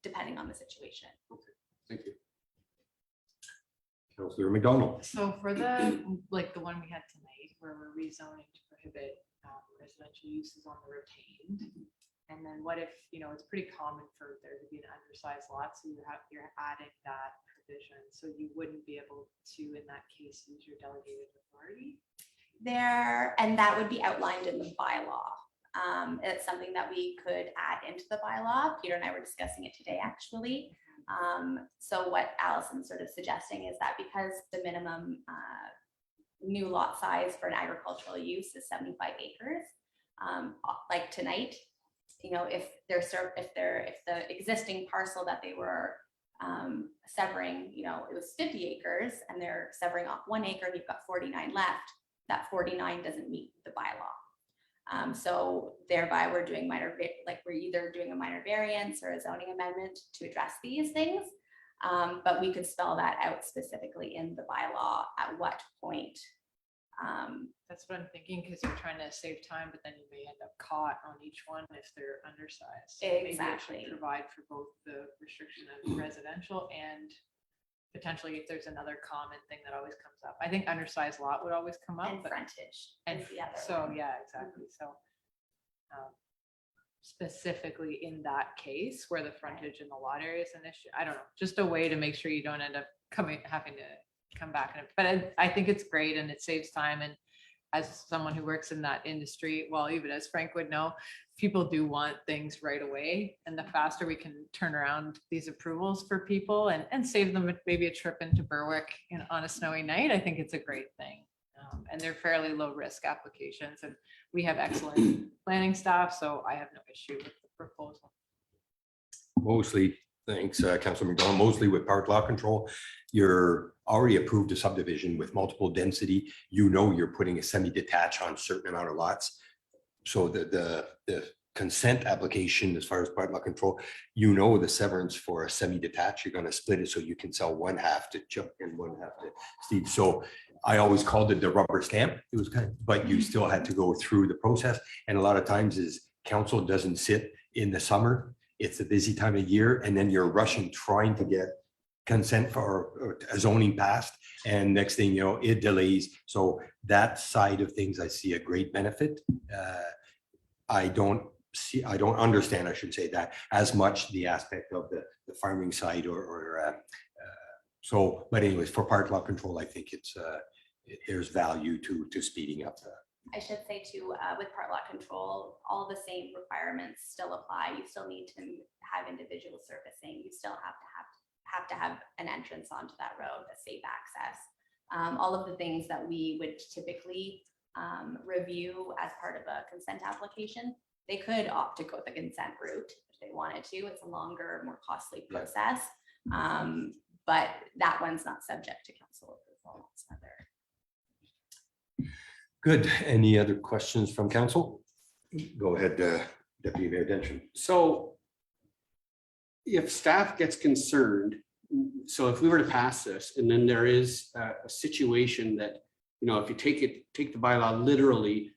depending on the situation. Thank you. Councillor McDonald. So for the, like the one we had tonight, where we're rezoning to prohibit residential uses on the retained. And then what if, it's pretty common for there to be an undersized lot, so you're adding that provision, so you wouldn't be able to, in that case, use your delegated authority? And that would be outlined in the bylaw. It's something that we could add into the bylaw. Peter and I were discussing it today, actually. So what Allison's sort of suggesting is that because the minimum new lot size for an agricultural use is 75 acres, like tonight, if the existing parcel that they were severing, it was 50 acres and they're severing off 1 acre and you've got 49 left, that 49 doesn't meet the bylaw. So thereby we're doing we're either doing a minor variance or a zoning amendment to address these things. But we could spell that out specifically in the bylaw at what point. That's what I'm thinking, because you're trying to save time, but then you may end up caught on each one if they're undersized. So maybe it should Exactly. provide for both the restriction of residential and potentially if there's another common thing that always comes up. I think undersized lot would always come up. And but- frontage And is the other so, one. yeah, exactly. So specifically in that case where the frontage in the lot area is an issue, I don't know, just a way to make sure you don't end up having to come back. But I think it's great and it saves time. And as someone who works in that industry, well, even as Frank would know, people do want things right away. And the faster we can turn around these approvals for people and save them maybe a trip into Berwick on a snowy night, I think it's a great thing. And they're fairly low risk applications and we have excellent planning staff, so I have no issue with the proposal. Mostly, thanks, Councilor McDonald, mostly with park lot control, you're already approved a subdivision with multiple density. You're putting a semi-detached on a certain amount of lots. So the consent application, as far as park lot control, the severance for a semi-detached, you're going to split it so you can sell one half to Chuck and one half to Steve. So I always called it the rubber stamp. It was but you still had to go through the process. And a lot of times is council doesn't sit in the summer. It's a busy time of year and then you're rushing, trying to get consent for a zoning passed. And next thing you know, it delays. So that side of things, I see a great benefit. I don't understand, I should say that, as much the aspect of the farming side but anyways, for park lot control, I think there's value to speeding up. I should say too, with part lot control, all the same requirements still apply. You still need to have individual servicing. You still have to have an entrance onto that road, a safe access. All of the things that we would typically review as part of a consent application, they could opt to go the consent route if they wanted to. It's a longer, more costly process. But that one's not subject to council approval. It's another. Good. Any other questions from council? Go ahead, Deputy Mayor Denton. So if staff gets concerned, so if we were to pass this and then there is a situation that, if you take the bylaw literally,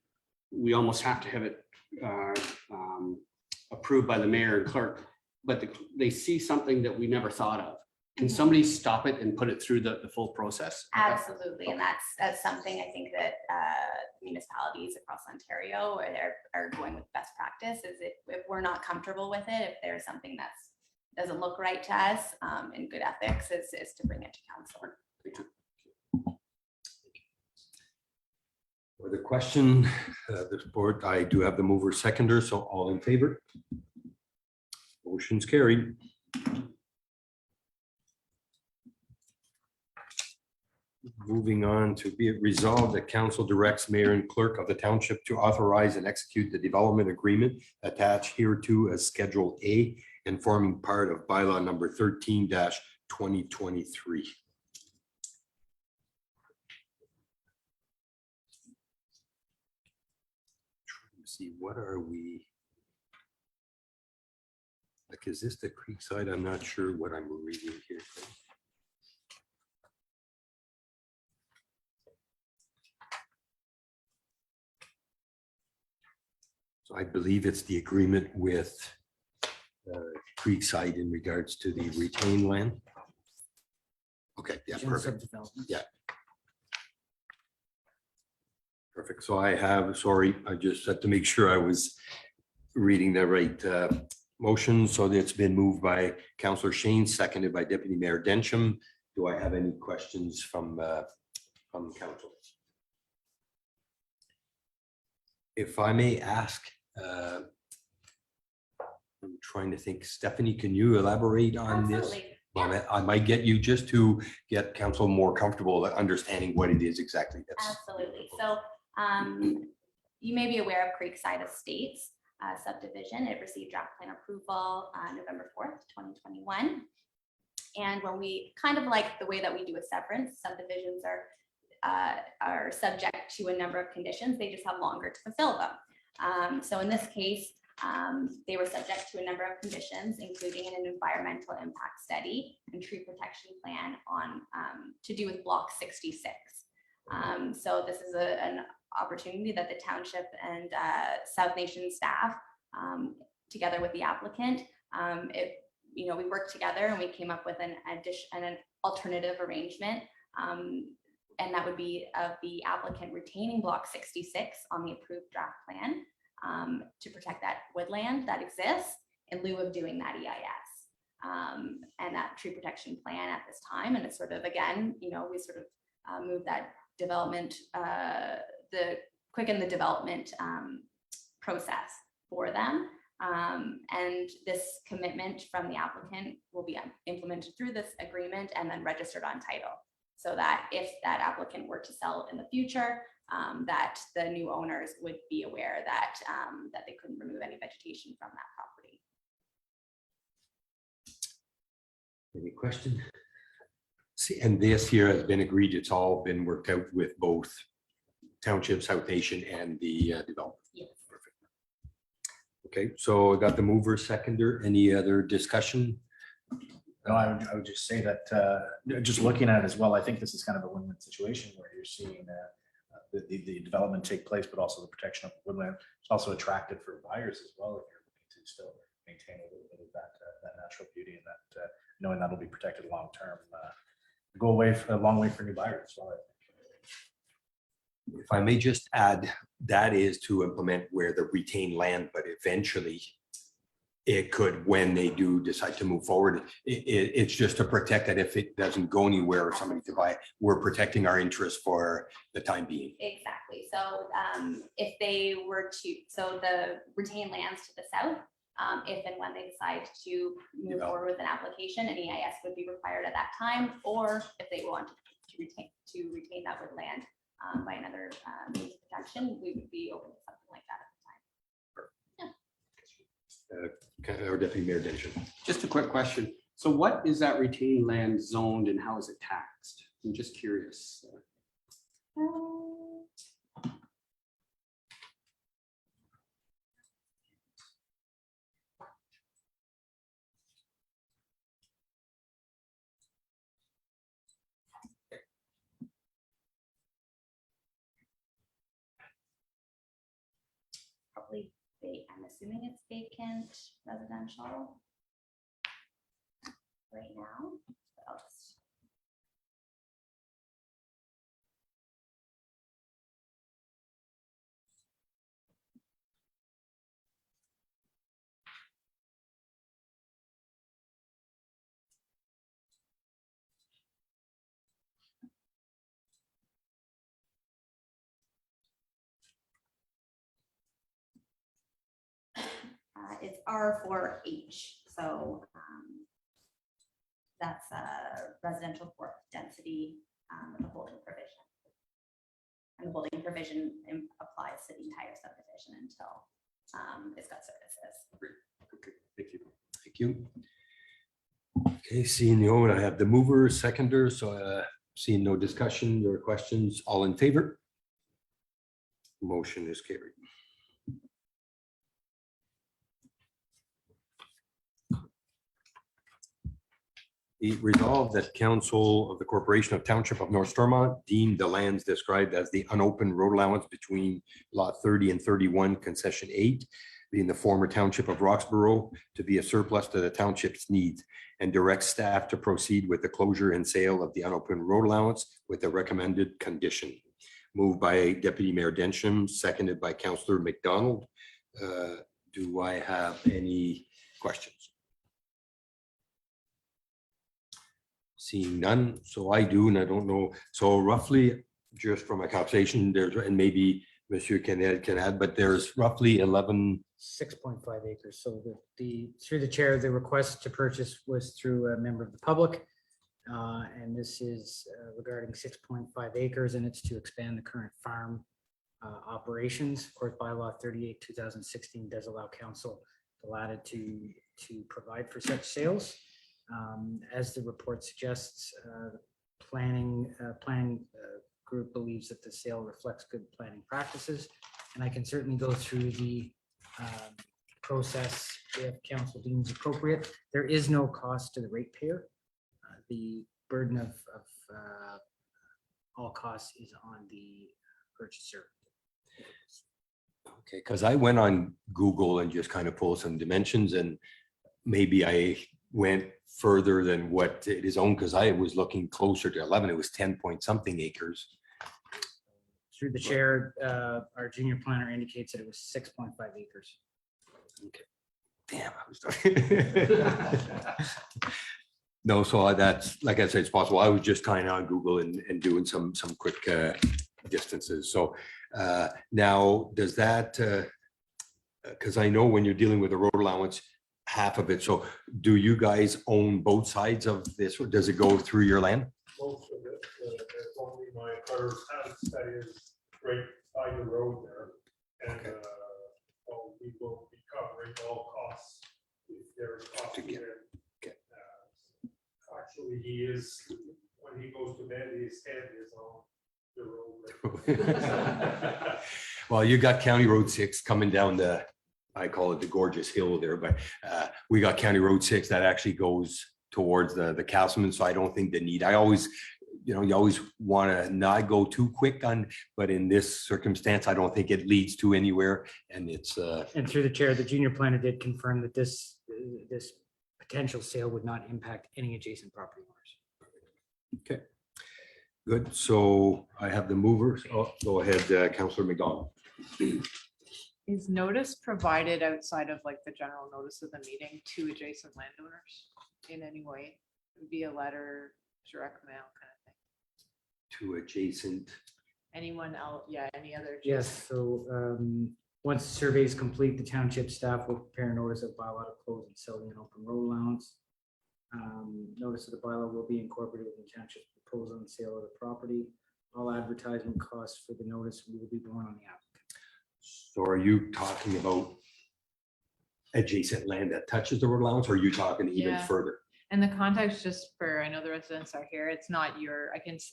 we almost have to have it approved by the mayor and clerk, but they see something that we never thought of. Can somebody stop it and put it through the full process? Absolutely, and that's something I think that municipalities across Ontario are going with best practice. Is if we're not comfortable with it, if there's something that doesn't look right to us, in good ethics, is to bring it to council. For the question, this board, I do have the mover seconder, so all in favor? Motion's carried. Moving on to be it resolved that council directs mayor and clerk of the township to authorize and execute the development agreement attached hereto as Schedule A and forming part of bylaw number 13-2023. See, what are we? Like, is this the Creekside? I'm not sure what I'm reading here. So I believe it's the agreement with Creekside in regards to the retained land. Okay, yeah, General perfect. subdevelopment. Yeah. Perfect. So I have, sorry, I just had to make sure I was reading the right motion. So it's been moved by Councillor Shane, seconded by Deputy Mayor Densham. Do I have any questions from council? If I may ask, I'm trying to think, Stephanie, can you elaborate on this? Absolutely. Yeah. I might get you just to get council more comfortable at understanding what it is exactly. Absolutely. So you may be aware of Creekside Estates subdivision. It received draft plan approval November 4th, 2021. And when we kind of like the way that we do a severance, subdivisions are subject to a number of conditions. They just have longer to fulfill them. So in this case, they were subject to a number of conditions, including an environmental impact study and tree protection plan on to do with block 66. So this is an opportunity that the township and South Nation staff, together with the applicant, we worked together and we came up with an alternative arrangement. And that would be of the applicant retaining block 66 on the approved draft plan to protect that woodland that exists in lieu of doing that EIS and that tree protection plan at this time. And it's sort of, again, we sort of move that development, quicken the development process for them. And this commitment from the applicant will be implemented through this agreement and then registered on title. So that if that applicant were to sell in the future, that the new owners would be aware that they couldn't remove any vegetation from that property. Any question? See, and this here has been agreed, it's all been worked out with both Township, South Nation and the developer. Yes. Perfect. Okay, so I got the mover, seconder. Any other discussion? No, I would just say that, just looking at it as well, I think this is kind of a win-win situation where you're seeing the development take place, but also the protection of the woodland. It's also attractive for buyers as well, if you're looking to still maintain a little bit of that natural beauty and that knowing that'll be protected long-term. Go away for a long way for new buyers as well. If I may just add, that is to implement where the retained land, but eventually it could, when they do decide to move forward, it's just to protect that if it doesn't go anywhere or somebody to buy, we're protecting our interests for the time being. Exactly. So if they were to, so the retained lands to the south, if and when they decide to move forward with an application, an EIS would be required at that time, or if they want to retain that woodland by another means of protection, we would be open to something like that at the time. Or Deputy Mayor Densham. Just a quick question. So what is that retained land zoned and how is it taxed? I'm just curious. Probably, I'm assuming it's vacant residential right now. But I'll just it's R4H, so that's a residential for density with a holding provision. And the holding provision applies to the entire subdivision until it's got services. Okay, thank you. Thank you. Okay, seeing the owner, I have the mover, seconder, so seeing no discussion or questions, all in favor? Motion is carried. Resolved that council of the Corporation of Township of North Stormont deemed the lands described as the unopened road allowance between lot 30 and 31 concession 8 being the former township of Roxborough to be a surplus to the township's needs, and direct staff to proceed with the closure and sale of the unopened road allowance with the recommended condition. Moved by Deputy Mayor Densham, seconded by Councillor McDonald. Do I have any questions? Seeing none, so I do, and I don't know. So roughly, just from my calculation, there's, and maybe Monsieur Kenneth can add, but there's roughly 11. 6.5 acres. So through the chair, the request to purchase was through a member of the public. And this is regarding 6.5 acres, and it's to expand the current farm operations. Of course, bylaw 38, 2016 does allow council the latitude to provide for such sales. As the report suggests, planning group believes that the sale reflects good planning practices. And I can certainly go through the process if council deems appropriate. There is no cost to the ratepayer. The burden of all costs is on the purchaser. Okay, because I went on Google and just kind of pulled some dimensions, and maybe I went further than what it is owned, because I was looking closer to 11. It was 10 point something acres. Through the chair, our junior planner indicates that it was 6.5 acres. Damn, I was. No, so that's, like I said, it's possible. I was just kind of on Google and doing some quick distances. So now does that, because I know when you're dealing with a road allowance, half of it. So do you guys own both sides of this, or does it go through your land? Most of it, there's only my brother's house that is right by the road there. And, well, we will be covering all costs if there's costs To get- there. okay. Actually, he is, when he goes to bed, his head is on the road. Well, you got County Road 6 coming down the, I call it the gorgeous hill there, but we got County Road 6 that actually goes towards the Castleman. So I don't think the need, I always, you always want to not go too quick on, but in this circumstance, I don't think it leads to anywhere. And it's And through the chair, the junior planner did confirm that this potential sale would not impact any adjacent property owners. okay. Good. So I have the movers. Oh, go ahead, Councillor McDonald. Is notice provided outside of like the general notice of the meeting to adjacent landowners in any way? Via letter, direct mail kind of thing? To adjacent. Anyone else? Yeah, any other? Yes, so once the survey is complete, the township staff will prepare a notice of bylaw to close and sell the open road allowance. Notice of the bylaw will be incorporated with the township's proposal and sale of the property. All advertisement costs for the notice will be borne on the applicant. So are you talking about adjacent land that touches the road allowance, or are you talking even Yeah. further? And the context, just for, I know the residents are here, it's not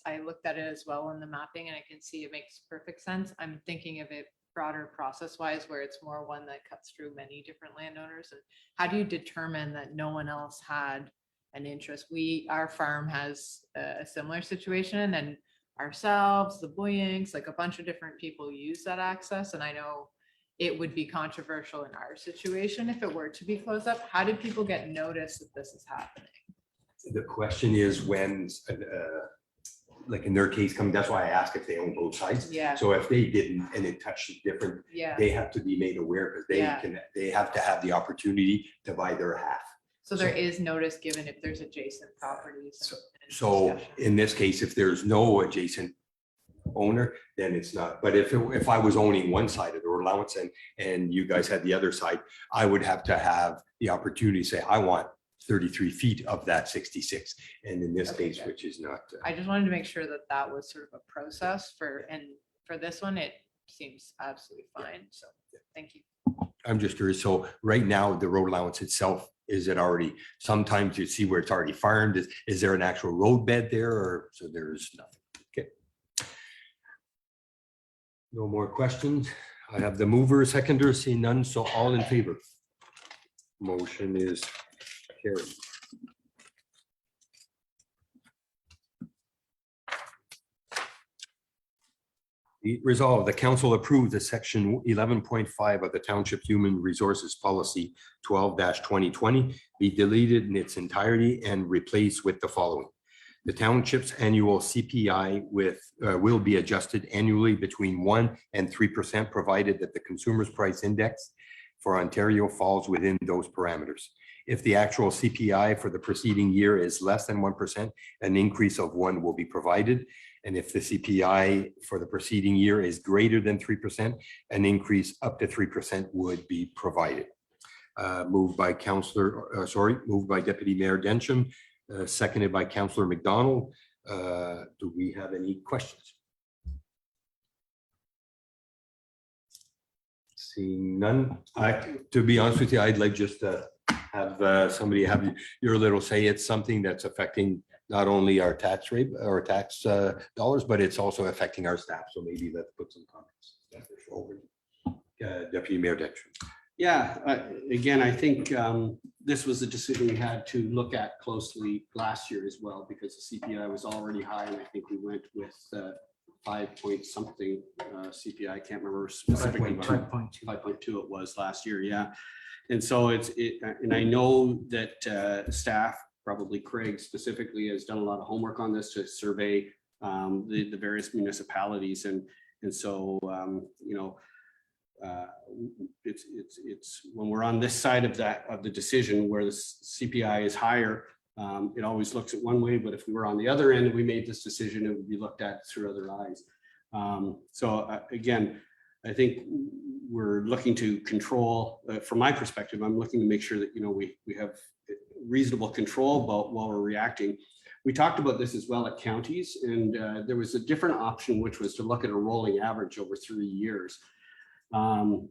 I looked at it as well in the mapping and I can see it makes perfect sense. I'm thinking of it broader process wise, where it's more one that cuts through many different landowners. And how do you determine that no one else had an interest? Our farm has a similar situation, and ourselves, the Boyinks, like a bunch of different people use that access. And I know it would be controversial in our situation if it were to be closed up. How did people get notice that this is happening? The question is when, like in their case coming, that's why I asked if they own both sides. Yeah, So if they didn't and it touched different, yeah. they have to be made aware, because they have to have the opportunity to buy their half. So there is notice given if there's adjacent properties. and So discussion. in this case, if there's no adjacent owner, then it's not. But if I was owning one side of the road allowance and you guys had the other side, I would have to have the opportunity to say, I want 33 feet of that 66. And in this Okay, case, good. which is not. I just wanted to make sure that that was sort of a process and for this one, it seems absolutely fine. So thank you. I'm just curious. So right now, the road allowance itself, is it already, sometimes you see where it's already farmed. Is there an actual road bed there, or so there's nothing? Okay. No more questions. I have the mover, seconder, see none. So all in favor. Motion is carried. Resolved, the council approved the section 11.5 of the Township Human Resources Policy 12-2020 be deleted in its entirety and replaced with the following. The township's annual CPI will be adjusted annually between 1% and 3%, provided that the consumer's price index for Ontario falls within those parameters. If the actual CPI for the preceding year is less than 1%, an increase of 1 will be provided. And if the CPI for the preceding year is greater than 3%, an increase up to 3% would be provided. Moved by Deputy Mayor Densham, seconded by Councillor McDonald. Do we have any questions? Seeing none. To be honest with you, I'd like just to have somebody have your little say. It's something that's affecting not only our tax rate or tax dollars, but it's also affecting our staff. So maybe let's put some comments. Over. Deputy Mayor Densham. Yeah, again, I think this was a decision we had to look at closely last year as well, because the CPI was already high, and I think we went with 5 point something CPI. I can't remember specifically. 5.2 it was last year, yeah. And so and I know that staff, probably Craig specifically, has done a lot of homework on this to survey the various municipalities, and so you know. It's when we're on this side of the decision where the CPI is higher, it always looks at one way, but if we were on the other end and we made this decision, it would be looked at through other eyes. So again, I think we're looking to control, from my perspective, I'm looking to make sure that, you know, we have reasonable control about while we're reacting. We talked about this as well at counties, and there was a different option, which was to look at a rolling average over 3 years. And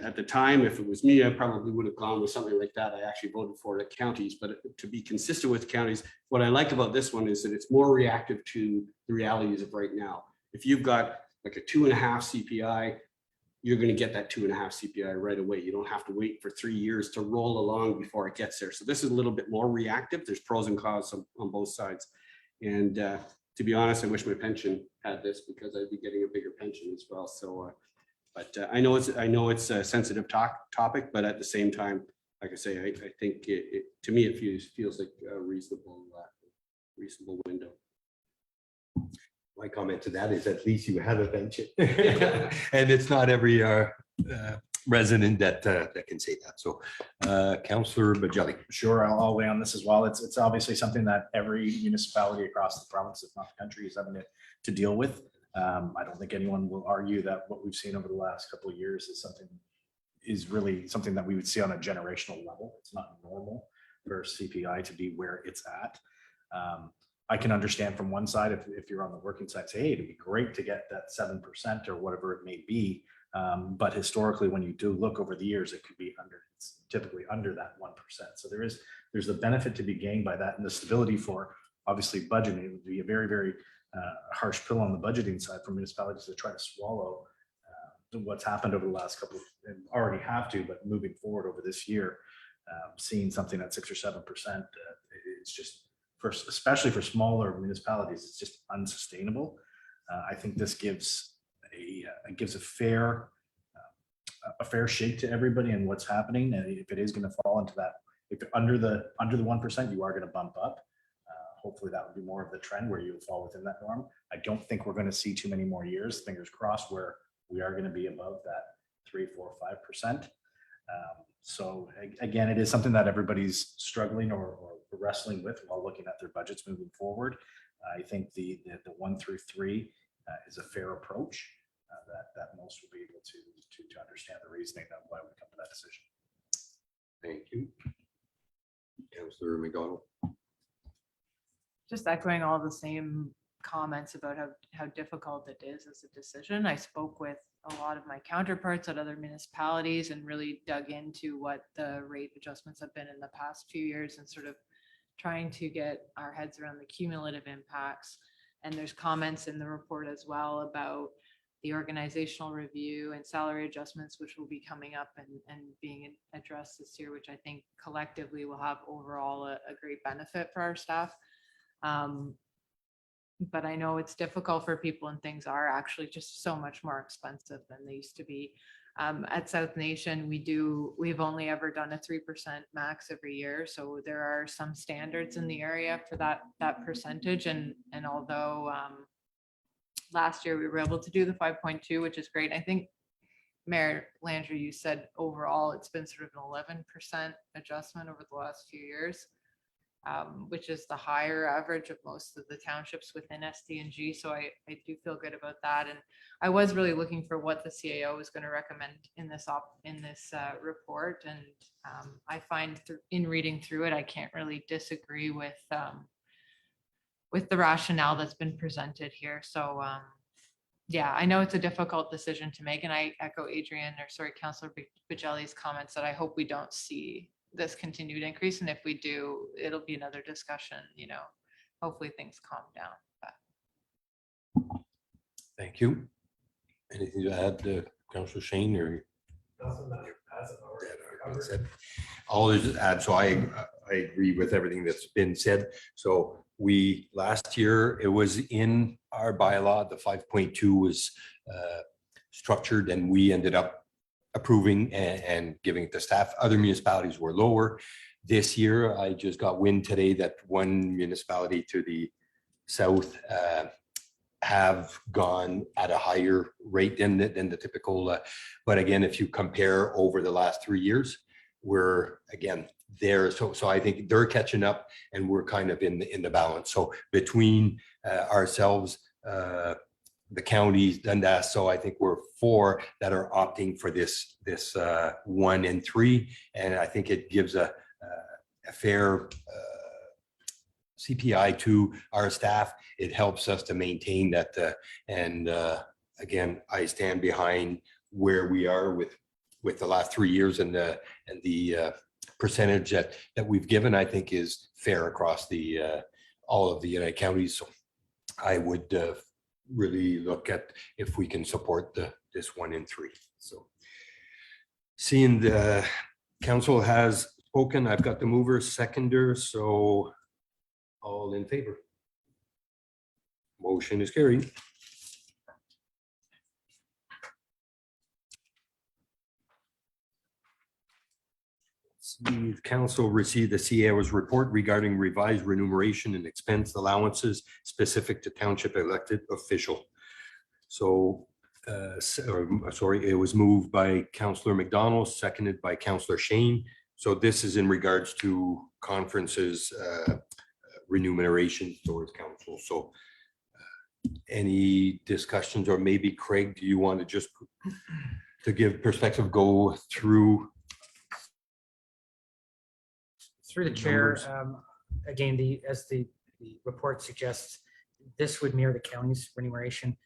at the time, if it was me, I probably would have gone with something like that. I actually voted for it at counties, but to be consistent with counties, what I like about this one is that it's more reactive to the realities of right now. If you've got like a 2.5 CPI, you're going to get that 2.5 CPI right away. You don't have to wait for 3 years to roll along before it gets there. So this is a little bit more reactive. There's pros and cons on both sides. And to be honest, I wish my pension had this, because I'd be getting a bigger pension as well. So but I know it's a sensitive topic, but at the same time, like I say, I think to me, it feels like a reasonable window. My comment to that is at least you have a pension. And it's not every resident that can say that. So Councillor Bajali. Sure, I'll weigh on this as well. It's obviously something that every municipality across the province, if not the country, is having to deal with. I don't think anyone will argue that what we've seen over the last couple of years is really something that we would see on a generational level. It's not normal for CPI to be where it's at. I can understand from one side, if you're on the working side, say, hey, it'd be great to get that 7% or whatever it may be. But historically, when you do look over the years, it could be it's typically under that 1%. So there's a benefit to be gained by that, and the stability for obviously budgeting. It would be a very, very harsh pill on the budgeting side for municipalities to try to swallow what's happened over the last couple, and already have to, but moving forward over this year, seeing something at 6 or 7%, it's just, especially for smaller municipalities, it's just unsustainable. I think this gives a fair shake to everybody and what's happening. And if it is going to fall into that, if under the 1%, you are going to bump up. Hopefully that would be more of the trend where you would fall within that norm. I don't think we're going to see too many more years, fingers crossed, where we are going to be above that 3, 4, 5%. So again, it is something that everybody's struggling or wrestling with while looking at their budgets moving forward. I think the 1 through 3 is a fair approach that most will be able to understand the reasoning of why we come to that decision. Thank you. Councillor McDonald. Just echoing all the same comments about how difficult it is as a decision. I spoke with a lot of my counterparts at other municipalities and really dug into what the rate adjustments have been in the past few years and sort of trying to get our heads around the cumulative impacts. And there's comments in the report as well about the organizational review and salary adjustments, which will be coming up and being addressed this year, which I think collectively will have overall a great benefit for our staff. But I know it's difficult for people and things are actually just so much more expensive than they used to be. At South Nation, we've only ever done a 3% max every year. So there are some standards in the area for that percentage. And although last year we were able to do the 5.2, which is great. I think Mayor Landry, you said overall it's been sort of an 11% adjustment over the last few years, which is the higher average of most of the townships within SDNG. So I do feel good about that. And I was really looking for what the CAO is going to recommend in this report. And I find in reading through it, I can't really disagree with the rationale that's been presented here. So yeah, I know it's a difficult decision to make, and I echo Councillor Bajelli's comments that I hope we don't see this continued increase. And if we do, it'll be another discussion, hopefully things calm down. But Thank you. Anything to add, Councillor Shane, or? Nothing that hasn't already covered. Said. I'll just add, so I agree with everything that's been said. So last year, it was in our bylaw, the 5.2 was structured, and we ended up approving and giving it to staff. Other municipalities were lower. This year, I just got wind today that one municipality to the south have gone at a higher rate than the typical. But again, if you compare over the last 3 years, we're again there. So I think they're catching up, and we're kind of in the balance. So between ourselves, the counties, Dundas, so I think we're 4 that are opting for this 1 and 3, and I think it gives a fair CPI to our staff. It helps us to maintain that, and again, I stand behind where we are with the last 3 years, and the percentage that we've given, I think, is fair across all of the United Counties. So I would really look at if we can support this 1 and 3. So seeing the council has spoken, I've got the mover, seconder, so all in favor. Motion is carried. The council received the CAO's report regarding revised remuneration and expense allowances specific to township elected official. So, it was moved by Councillor McDonald, seconded by Councillor Shane. So this is in regards to conferences, remuneration towards council. So any discussions, or maybe Craig, do you want to just to give perspective, go through the chair, again, as the report suggests, this would mirror the county's remuneration.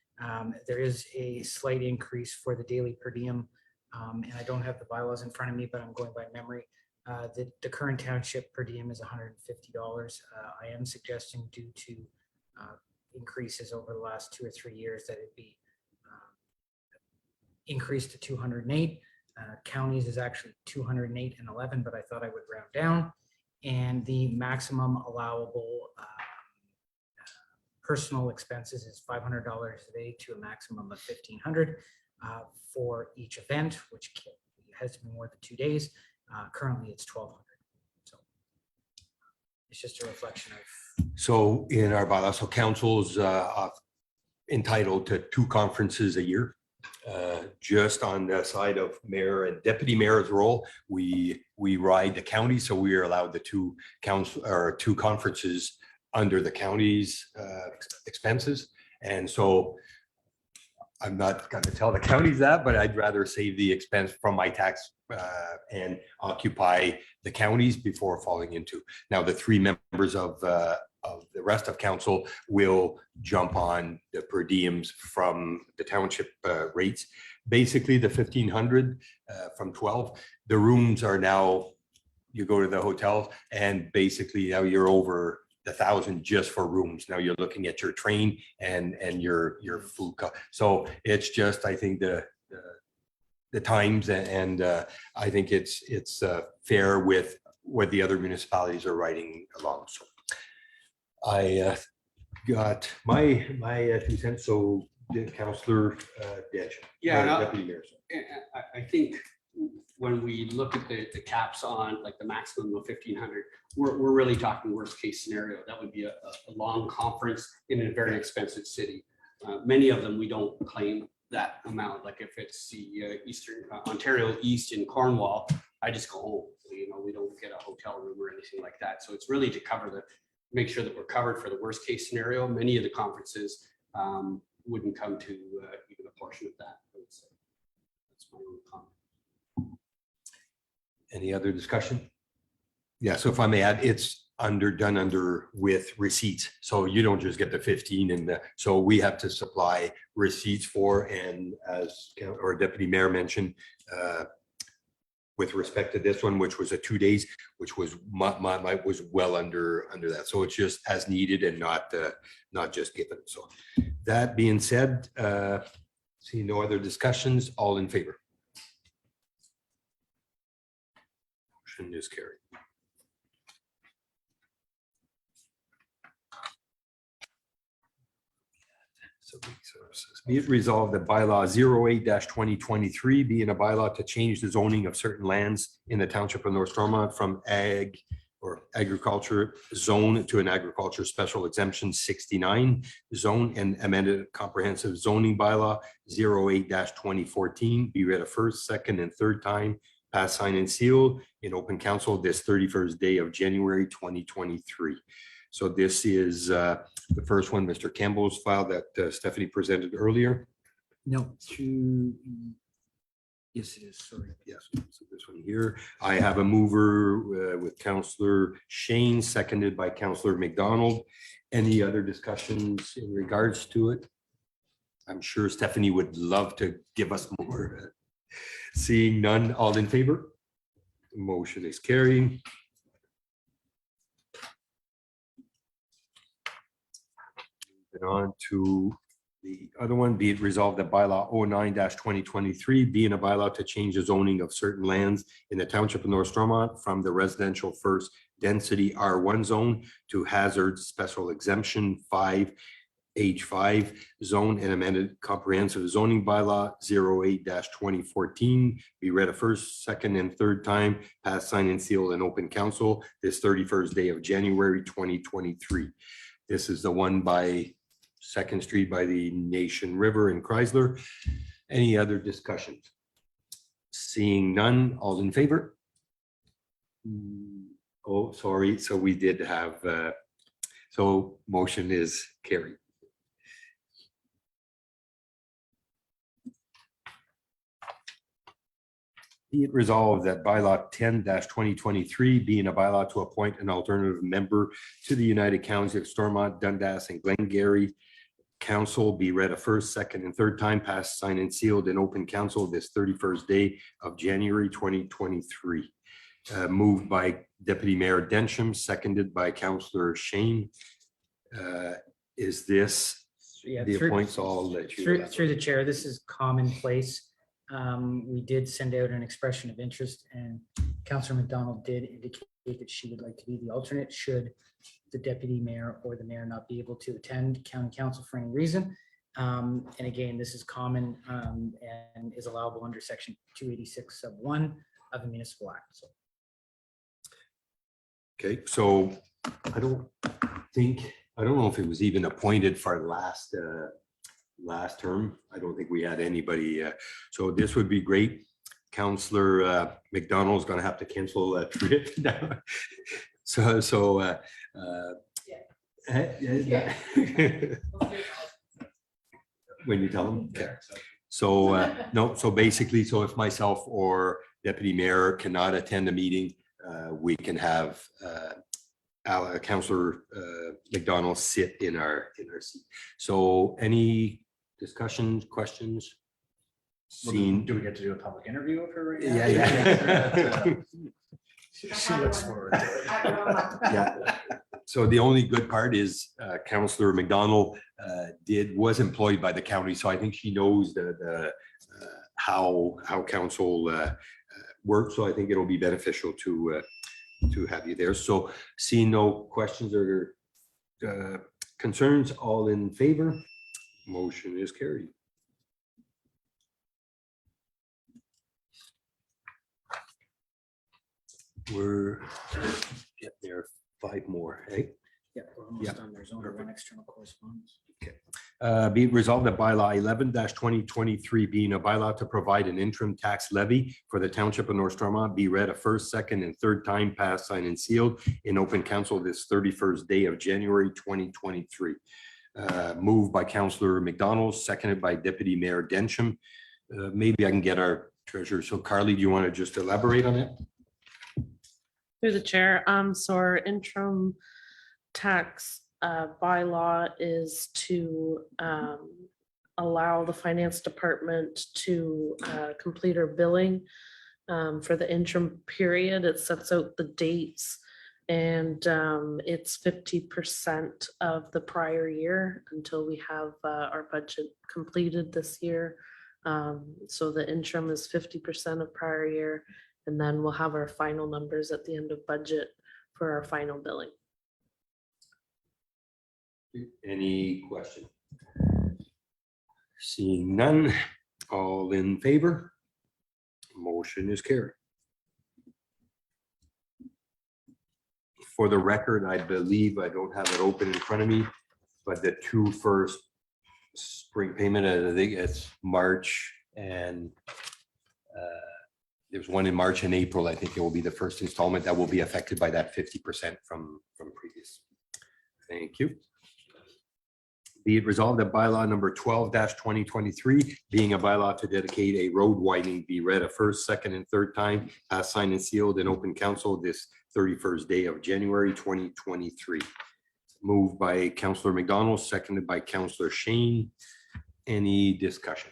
There is a slight increase for the daily per diem, and I don't have the bylaws in front of me, but I'm going by memory. The current township per diem is $150. I am suggesting, due to increases over the last 2 or 3 years, that it be increased to 208. Counties is actually 208.11, but I thought I would round down. And the maximum allowable personal expenses is $500 a day to a maximum of $1,500 for each event, which has to be more than 2 days. Currently, it's $1,200. So it's just a reflection of. So in our bylaw, so council's entitled to 2 conferences a year. Just on the side of mayor and deputy mayor's role, we ride the county, so we are allowed the 2 conferences under the county's expenses. And so I'm not going to tell the counties that, but I'd rather save the expense from my tax and occupy the counties before falling into. Now, the 3 members of the rest of council will jump on the per diems from the township rates. Basically, the 1,500 from 12, the rooms are now, you go to the hotel and basically now you're over the 1,000 just for rooms. Now you're looking at your train and your food. So it's just, I think the times, and I think it's fair with what the other municipalities are riding along. So I got my 2 cents. So Councillor Dench. Yeah, no. Deputy Mayor. sorry. I think when we look at the caps on like the maximum of 1,500, we're really talking worst case scenario. That would be a long conference in a very expensive city. Many of them, we don't claim that amount. Like if it's the Eastern Ontario East in Cornwall, I just go home. We don't get a hotel room or anything like that. So it's really to make sure that we're covered for the worst case scenario. Many of the conferences wouldn't come to even a portion of that, I would say. That's my own comment. Any other discussion? Yeah, so if I may add, it's done under with receipts. So you don't just get the 15 so we have to supply receipts for, and as our Deputy Mayor mentioned, with respect to this one, which was a 2 days, which was was well under that. So it's just as needed and not just given. So that being said, see no other discussions, all in favor. Motion is carried. Be it resolved that bylaw 08-2023 being a bylaw to change the zoning of certain lands in the township of North Stormont from ag or agriculture zone to an agriculture special exemption 69 zone, and amended comprehensive zoning bylaw 08-2014 be read a first, second, and third time, passed, signed, and sealed in open council this 31st day of January 2023. So this is the first one, Mr. Campbell's file that Stephanie presented earlier. No, yes, it is, sorry. Yes, so this one here. I have a mover with Councillor Shane, seconded by Councillor McDonald. Any other discussions in regards to it? I'm sure Stephanie would love to give us more. Seeing none, all in favor? Motion is carried. On to the other one, be it resolved that bylaw 09-2023 being a bylaw to change the zoning of certain lands in the township of North Stormont from the residential first density R1 zone to hazard special exemption 5 H5 zone, and amended comprehensive zoning bylaw 08-2014 be read a first, second, and third time, passed, signed, and sealed in open council this 31st day of January 2023. This is the one by 2nd Street by the Nation River in Chrysler. Any other discussions? Seeing none, all in favor? Oh, sorry. So we did have, so motion is carried. Be it resolved that bylaw 10-2023 being a bylaw to appoint an alternative member to the United Counties of Stormont, Dundas, and Glengarry Council be read a first, second, and third time, passed, signed, and sealed in open council this 31st day of January 2023. Moved by Deputy Mayor Densham, seconded by Councillor Shane. Is this Yeah, the appoints all that you? through the chair, this is commonplace. We did send out an expression of interest, and Councillor McDonald did indicate that she would like to be the alternate should the deputy mayor or the mayor not be able to attend county council for any reason. And again, this is common and is allowable under section 286 sub 1 of the municipal act. So. Okay, so I don't know if it was even appointed for last term. I don't think we had anybody. So this would be great. Councillor McDonald's going to have to cancel a trip now. When you tell them. Okay. So no, so basically, so if myself or Deputy Mayor cannot attend a meeting, we can have Councillor McDonald sit in our seat. So any discussions, questions? Seen? Do we get to do a public interview of her right now? Yeah. She looks forward to it. Yeah. So the only good part is Councillor McDonald was employed by the county, so I think she knows how council works. So I think it'll be beneficial to have you there. So seeing no questions or concerns? All in favor? Motion is carried. We're getting there. 5 more, hey? Yeah, we're almost done. There's only one external correspondence. Be it resolved that bylaw 11-2023 being a bylaw to provide an interim tax levy for the township of North Stormont be read a first, second, and third time, passed, signed, and sealed in open council this 31st day of January 2023. Moved by Councillor McDonald, seconded by Deputy Mayor Densham. Maybe I can get our treasurer. So Carly, do you want to just elaborate on it? Through the chair, so our interim tax bylaw is to allow the finance department to complete our billing for the interim period. It sets out the dates and it's 50% of the prior year until we have our budget completed this year. So the interim is 50% of prior year, and then we'll have our final numbers at the end of budget for our final billing. Any question? Seeing none, all in favor? Motion is carried. For the record, I believe, I don't have it open in front of me, but the 2 first spring payment, I think it's March and there's one in March and April. I think it will be the first installment that will be affected by that 50% from previous. Thank you. Be it resolved that bylaw number 12-2023, being a bylaw to dedicate a road widening, be read a first, second, and third time, passed, signed, and sealed in open council this 31st day of January 2023. Moved by Councillor McDonald, seconded by Councillor Shane. Any discussion?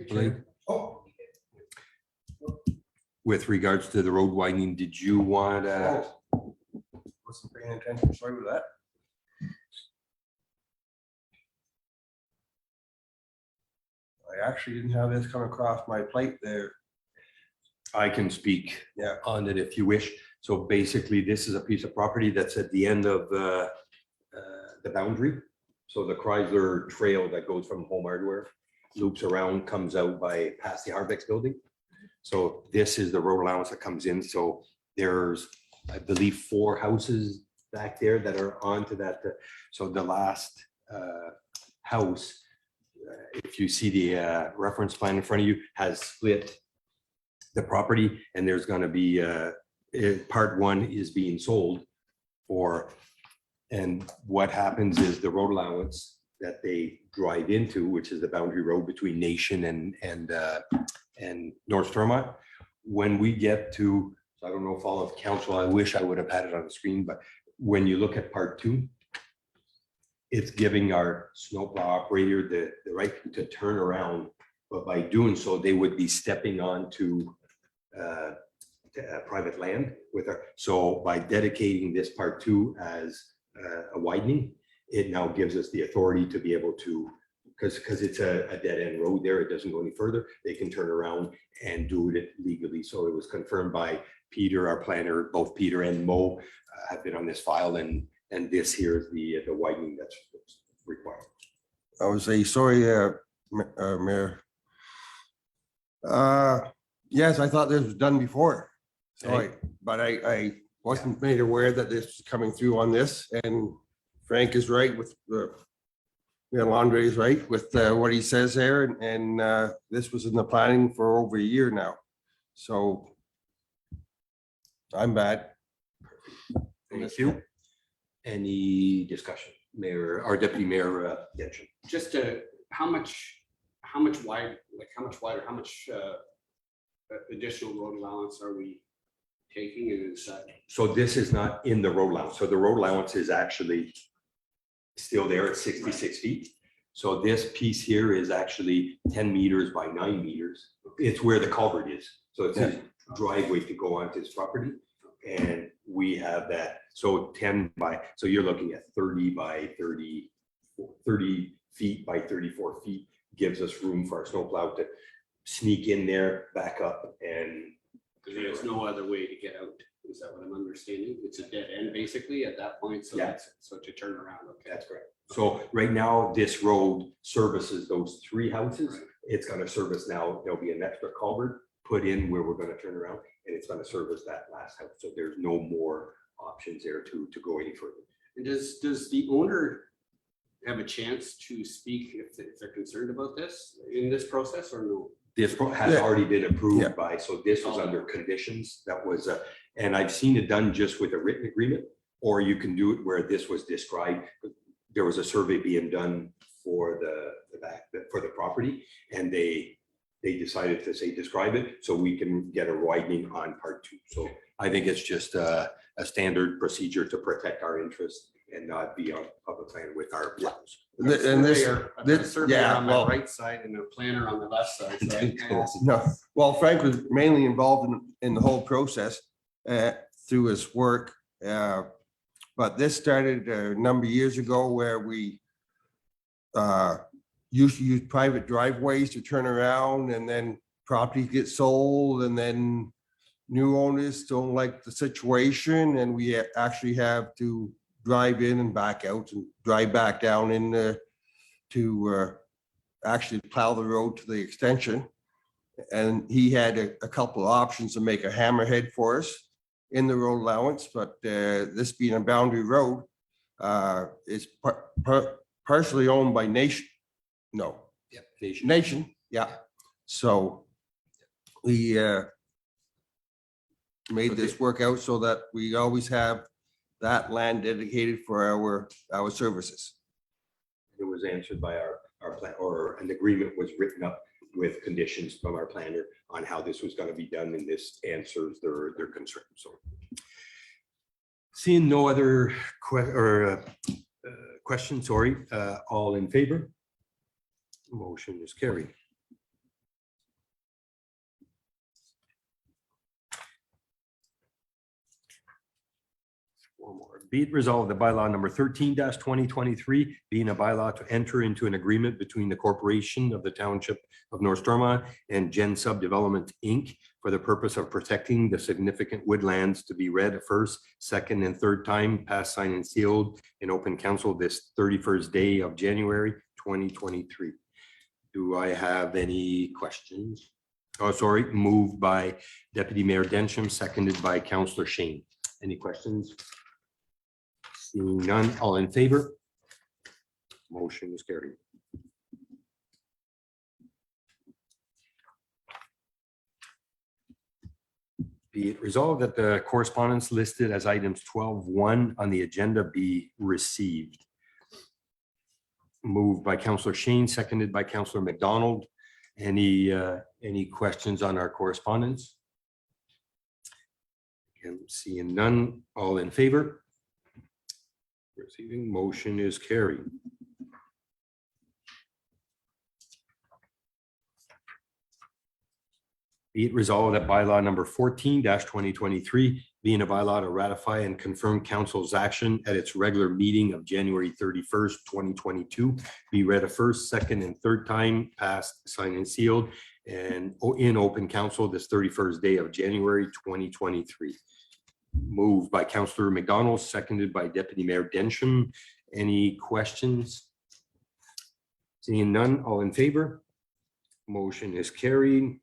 Blake? Oh, With regards to the road widening, did you want wasn't paying attention, sorry with that. I actually didn't have this come across my plate there. I can speak Yeah. on it if you wish. So basically, this is a piece of property that's at the end of the boundary. So the Chrysler Trail that goes from Home Hardware loops around, comes out by past the Harvex building. So this is the road allowance that comes in. So there's, I believe, 4 houses back there that are onto that. So the last house, if you see the reference plan in front of you, has split the property, and there's going to be part 1 is being sold for, and what happens is the road allowance that they drive into, which is the boundary road between Nation and North Stormont. When we get to, so I don't know if all of council, I wish I would have had it on the screen, but when you look at part 2, it's giving our snowplow operator the right to turn around, but by doing so, they would be stepping onto private land with her. So by dedicating this part 2 as a widening, it now gives us the authority to be able to, because it's a dead end road there, it doesn't go any further, they can turn around and do it legally. So it was confirmed by Peter, our planner. Both Peter and Mo have been on this file, and this here is the widening that's required. I was sorry, Mayor. Yes, I thought this was done before. Sorry, but I wasn't made aware that this was coming through on this, and Frank is right with Andre is right with what he says there, and this was in the planning for over a year now. So I'm bad. Thank you. Any discussion? Mayor, our Deputy Mayor Densham. Just how much wider, how much additional road allowance are we taking? And is that? So this is not in the road allowance. So the road allowance is actually still there at 66 feet. So this piece here is actually 10 meters by 9 meters. It's where the culvert is. So it's a driveway to go onto his property. And we have that. So 10 by, so you're looking at 30 by 30 feet by 34 feet gives us room for our snowplow to sneak in there, back up and. There's no other way to get out. Is that what I'm understanding? It's a dead end basically at that point. So Yeah. that's, so to turn around. Okay. That's correct. So right now, this road services those three houses. It's gonna service now, there'll be an extra culvert put in where we're gonna turn around, and it's gonna service that last house. So there's no more options there to go any further. And does the owner have a chance to speak if they're concerned about this in this process or no? This has Yeah. already been Yeah. approved by, so this was under conditions. That was, and I've seen it done just with a written agreement, or you can do it where this was described. There was a survey being done for the back, for the property, and they decided to say, describe it, so we can get a widening on part two. So I think it's just a standard procedure to protect our interests and not be on public land with our plows. And this, I've got a surveyor yeah, on my well, right side and a planner on the left side. So I can ask- no, well, Frank was mainly involved in the whole process through his work. But this started a number of years ago where we used to use private driveways to turn around, and then properties get sold, and then new owners don't like the situation, and we actually have to drive in and back out and drive back down in to actually plow the road to the extension. And he had a couple of options to make a hammerhead for us in the road allowance, but this being a boundary road, it's partially owned by Nation. No, Yep. Nation. Nation, yeah. So we made this work out so that we always have that land dedicated for our services. It was answered by our plan, or an agreement was written up with conditions from our planner on how this was going to be done, and this answers their concerns. So seeing no other questions, sorry, all in favor? Motion is carried. One more. Be it resolved that bylaw number 13-2023, being a bylaw to enter into an agreement between the corporation of the Township of North Stormont and Gen Sub Development, Inc. for the purpose of protecting the significant woodlands to be read a first, second, and third time, passed, signed, and sealed in open council this 31st day of January 2023. Do I have any questions? Oh, sorry, moved by Deputy Mayor Densham, seconded by Councillor Shane. Any questions? Seeing none, all in favor? Motion is carried. Be it resolved that the correspondence listed as items 12.1 on the agenda be received. Moved by Councillor Shane, seconded by Councillor McDonald. Any questions on our correspondence? And seeing none, all in favor? Receiving, motion is carried. Be it resolved that bylaw number 14-2023, being a bylaw to ratify and confirm council's action at its regular meeting of January 31st, 2022, be read a first, second, and third time, passed, signed, and sealed, and in open council this 31st day of January 2023. Moved by Councillor McDonald, seconded by Deputy Mayor Densham. Any questions? Seeing none, all in favor? Motion is carried.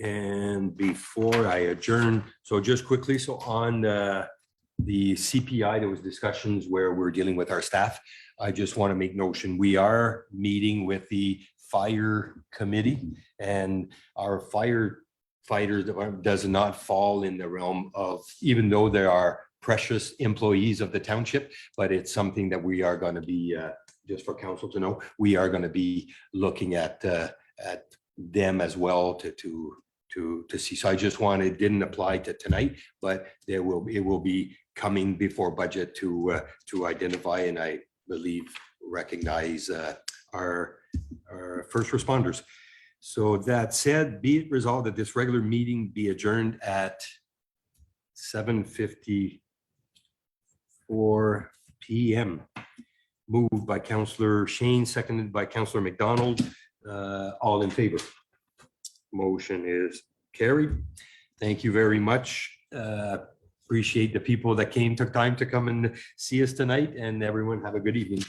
And before I adjourn, so just quickly, so on the CPI, there was discussions where we're dealing with our staff. I just want to make notion, we are meeting with the fire committee, and our firefighters does not fall in the realm of, even though there are precious employees of the township, but it's something that we are going to be, just for council to know, we are going to be looking at them as well to see. So I just wanted, didn't apply to tonight, but it will be coming before budget to identify, and I believe recognize our first responders. So that said, be it resolved that this regular meeting be adjourned at 7:54 p.m. moved by Counselor Shane, seconded by Counselor McDonald. All in favor? Motion is carried. Thank you very much. Appreciate the people that came, took time to come and see us tonight, and everyone have a good evening.